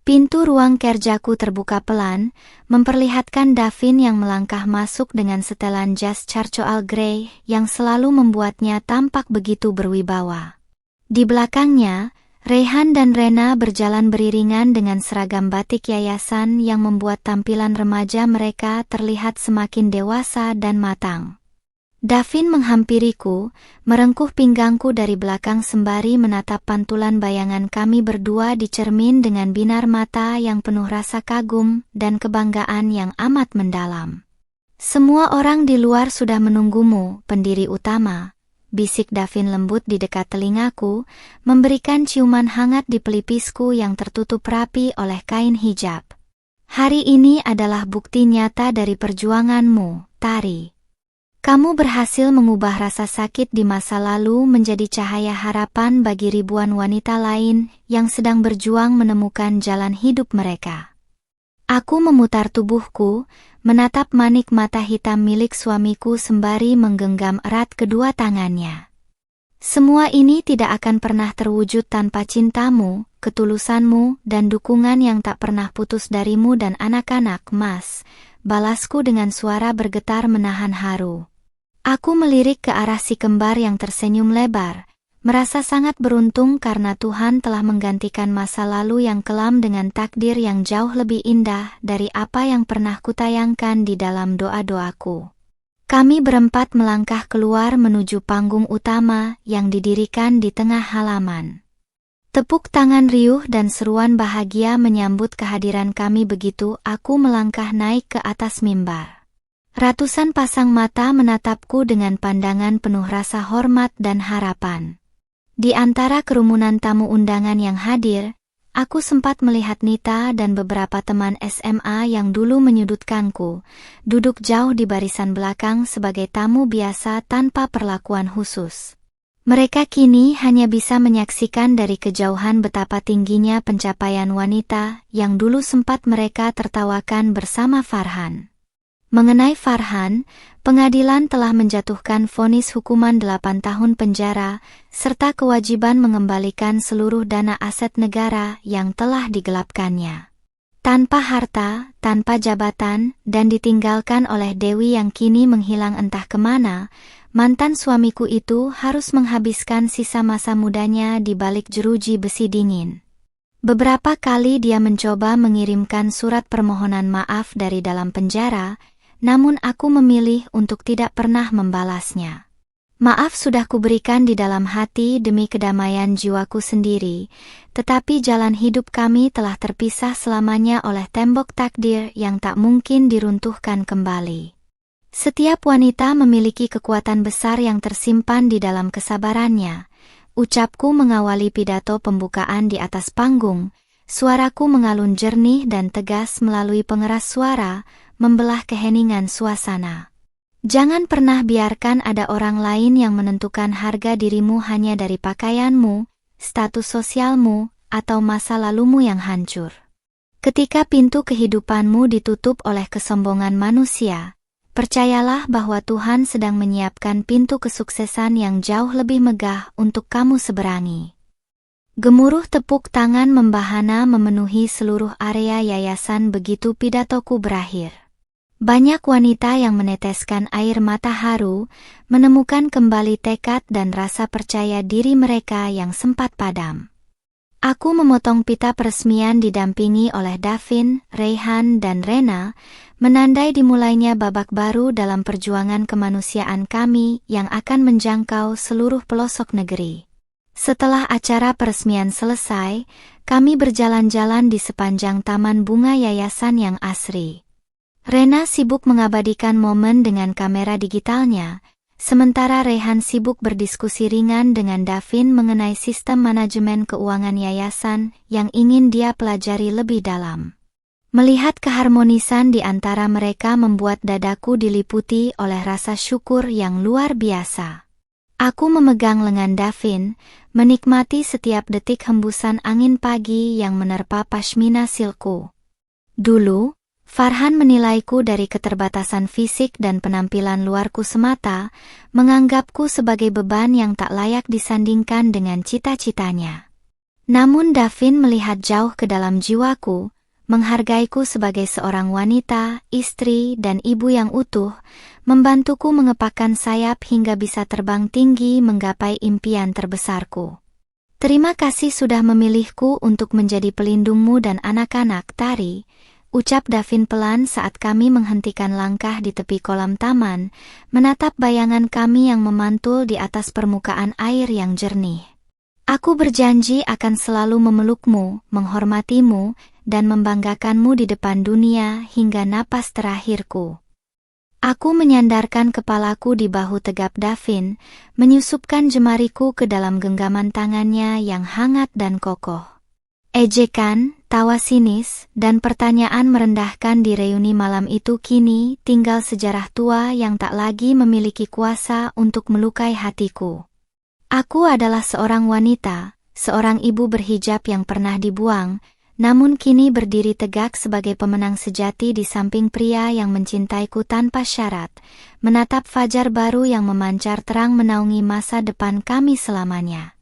Pintu ruang kerjaku terbuka pelan, memperlihatkan Davin yang melangkah masuk dengan setelan jas charcoal grey yang selalu membuatnya tampak begitu berwibawa. Di belakangnya, Rehan dan Rena berjalan beriringan dengan seragam batik yayasan yang membuat tampilan remaja mereka terlihat semakin dewasa dan matang. Davin menghampiriku, merengkuh pinggangku dari belakang sembari menatap pantulan bayangan kami berdua di cermin dengan binar mata yang penuh rasa kagum dan kebanggaan yang amat mendalam. "Semua orang di luar sudah menunggumu, pendiri utama," bisik Davin lembut di dekat telingaku, memberikan ciuman hangat di pelipisku yang tertutup rapi oleh kain hijab. "Hari ini adalah bukti nyata dari perjuanganmu, Tari. Kamu berhasil mengubah rasa sakit di masa lalu menjadi cahaya harapan bagi ribuan wanita lain yang sedang berjuang menemukan jalan hidup mereka." Aku memutar tubuhku, menatap manik mata hitam milik suamiku sembari menggenggam erat kedua tangannya. "Semua ini tidak akan pernah terwujud tanpa cintamu, ketulusanmu, dan dukungan yang tak pernah putus darimu dan anak-anak, Mas," balasku dengan suara bergetar menahan haru. Aku melirik ke arah si kembar yang tersenyum lebar, merasa sangat beruntung karena Tuhan telah menggantikan masa lalu yang kelam dengan takdir yang jauh lebih indah dari apa yang pernah kutayangkan di dalam doa-doaku. Kami berempat melangkah keluar menuju panggung utama yang didirikan di tengah halaman. Tepuk tangan riuh dan seruan bahagia menyambut kehadiran kami begitu aku melangkah naik ke atas mimbar. Ratusan pasang mata menatapku dengan pandangan penuh rasa hormat dan harapan. Di antara kerumunan tamu undangan yang hadir, aku sempat melihat Nita dan beberapa teman SMA yang dulu menyudutkanku, duduk jauh di barisan belakang sebagai tamu biasa tanpa perlakuan khusus. Mereka kini hanya bisa menyaksikan dari kejauhan betapa tingginya pencapaian wanita yang dulu sempat mereka tertawakan bersama Farhan. Mengenai Farhan, pengadilan telah menjatuhkan vonis hukuman 8 tahun penjara, serta kewajiban mengembalikan seluruh dana aset negara yang telah digelapkannya. Tanpa harta, tanpa jabatan, dan ditinggalkan oleh Dewi yang kini menghilang entah kemana, mantan suamiku itu harus menghabiskan sisa masa mudanya di balik jeruji besi dingin. Beberapa kali dia mencoba mengirimkan surat permohonan maaf dari dalam penjara, namun aku memilih untuk tidak pernah membalasnya. Maaf sudah kuberikan di dalam hati demi kedamaian jiwaku sendiri, tetapi jalan hidup kami telah terpisah selamanya oleh tembok takdir yang tak mungkin diruntuhkan kembali. Setiap wanita memiliki kekuatan besar yang tersimpan di dalam kesabarannya. Ucapku mengawali pidato pembukaan di atas panggung, suaraku mengalun jernih dan tegas melalui pengeras suara, membelah keheningan suasana. "Jangan pernah biarkan ada orang lain yang menentukan harga dirimu hanya dari pakaianmu, status sosialmu, atau masa lalumu yang hancur. Ketika pintu kehidupanmu ditutup oleh kesombongan manusia, percayalah bahwa Tuhan sedang menyiapkan pintu kesuksesan yang jauh lebih megah untuk kamu seberangi." Gemuruh tepuk tangan membahana memenuhi seluruh area yayasan begitu pidatoku berakhir. Banyak wanita yang meneteskan air mata haru, menemukan kembali tekad dan rasa percaya diri mereka yang sempat padam. Aku memotong pita peresmian didampingi oleh Davin, Rehan, dan Rena, menandai dimulainya babak baru dalam perjuangan kemanusiaan kami yang akan menjangkau seluruh pelosok negeri. Setelah acara peresmian selesai, kami berjalan-jalan di sepanjang taman bunga yayasan yang asri. Rena sibuk mengabadikan momen dengan kamera digitalnya, sementara Rehan sibuk berdiskusi ringan dengan Davin mengenai sistem manajemen keuangan yayasan yang ingin dia pelajari lebih dalam. Melihat keharmonisan di antara mereka membuat dadaku diliputi oleh rasa syukur yang luar biasa. Aku memegang lengan Davin, menikmati setiap detik hembusan angin pagi yang menerpa pashmina silku. Dulu, Farhan menilaiku dari keterbatasan fisik dan penampilan luarku semata, menganggapku sebagai beban yang tak layak disandingkan dengan cita-citanya. Namun Davin melihat jauh ke dalam jiwaku, menghargaiku sebagai seorang wanita, istri, dan ibu yang utuh, membantuku mengepakkan sayap hingga bisa terbang tinggi menggapai impian terbesarku. Terima kasih sudah memilihku untuk menjadi pelindungmu dan anak-anak, Tari, ucap Davin pelan saat kami menghentikan langkah di tepi kolam taman, menatap bayangan kami yang memantul di atas permukaan air yang jernih. Aku berjanji akan selalu memelukmu, menghormatimu, dan membanggakanmu di depan dunia hingga napas terakhirku. Aku menyandarkan kepalaku di bahu tegap Davin, menyusupkan jemariku ke dalam genggaman tangannya yang hangat dan kokoh. Ejekan, tawa sinis, dan pertanyaan merendahkan di reuni malam itu kini tinggal sejarah tua yang tak lagi memiliki kuasa untuk melukai hatiku. Aku adalah seorang wanita, seorang ibu berhijab yang pernah dibuang, namun kini berdiri tegak sebagai pemenang sejati di samping pria yang mencintaiku tanpa syarat, menatap fajar baru yang memancar terang menaungi masa depan kami selamanya.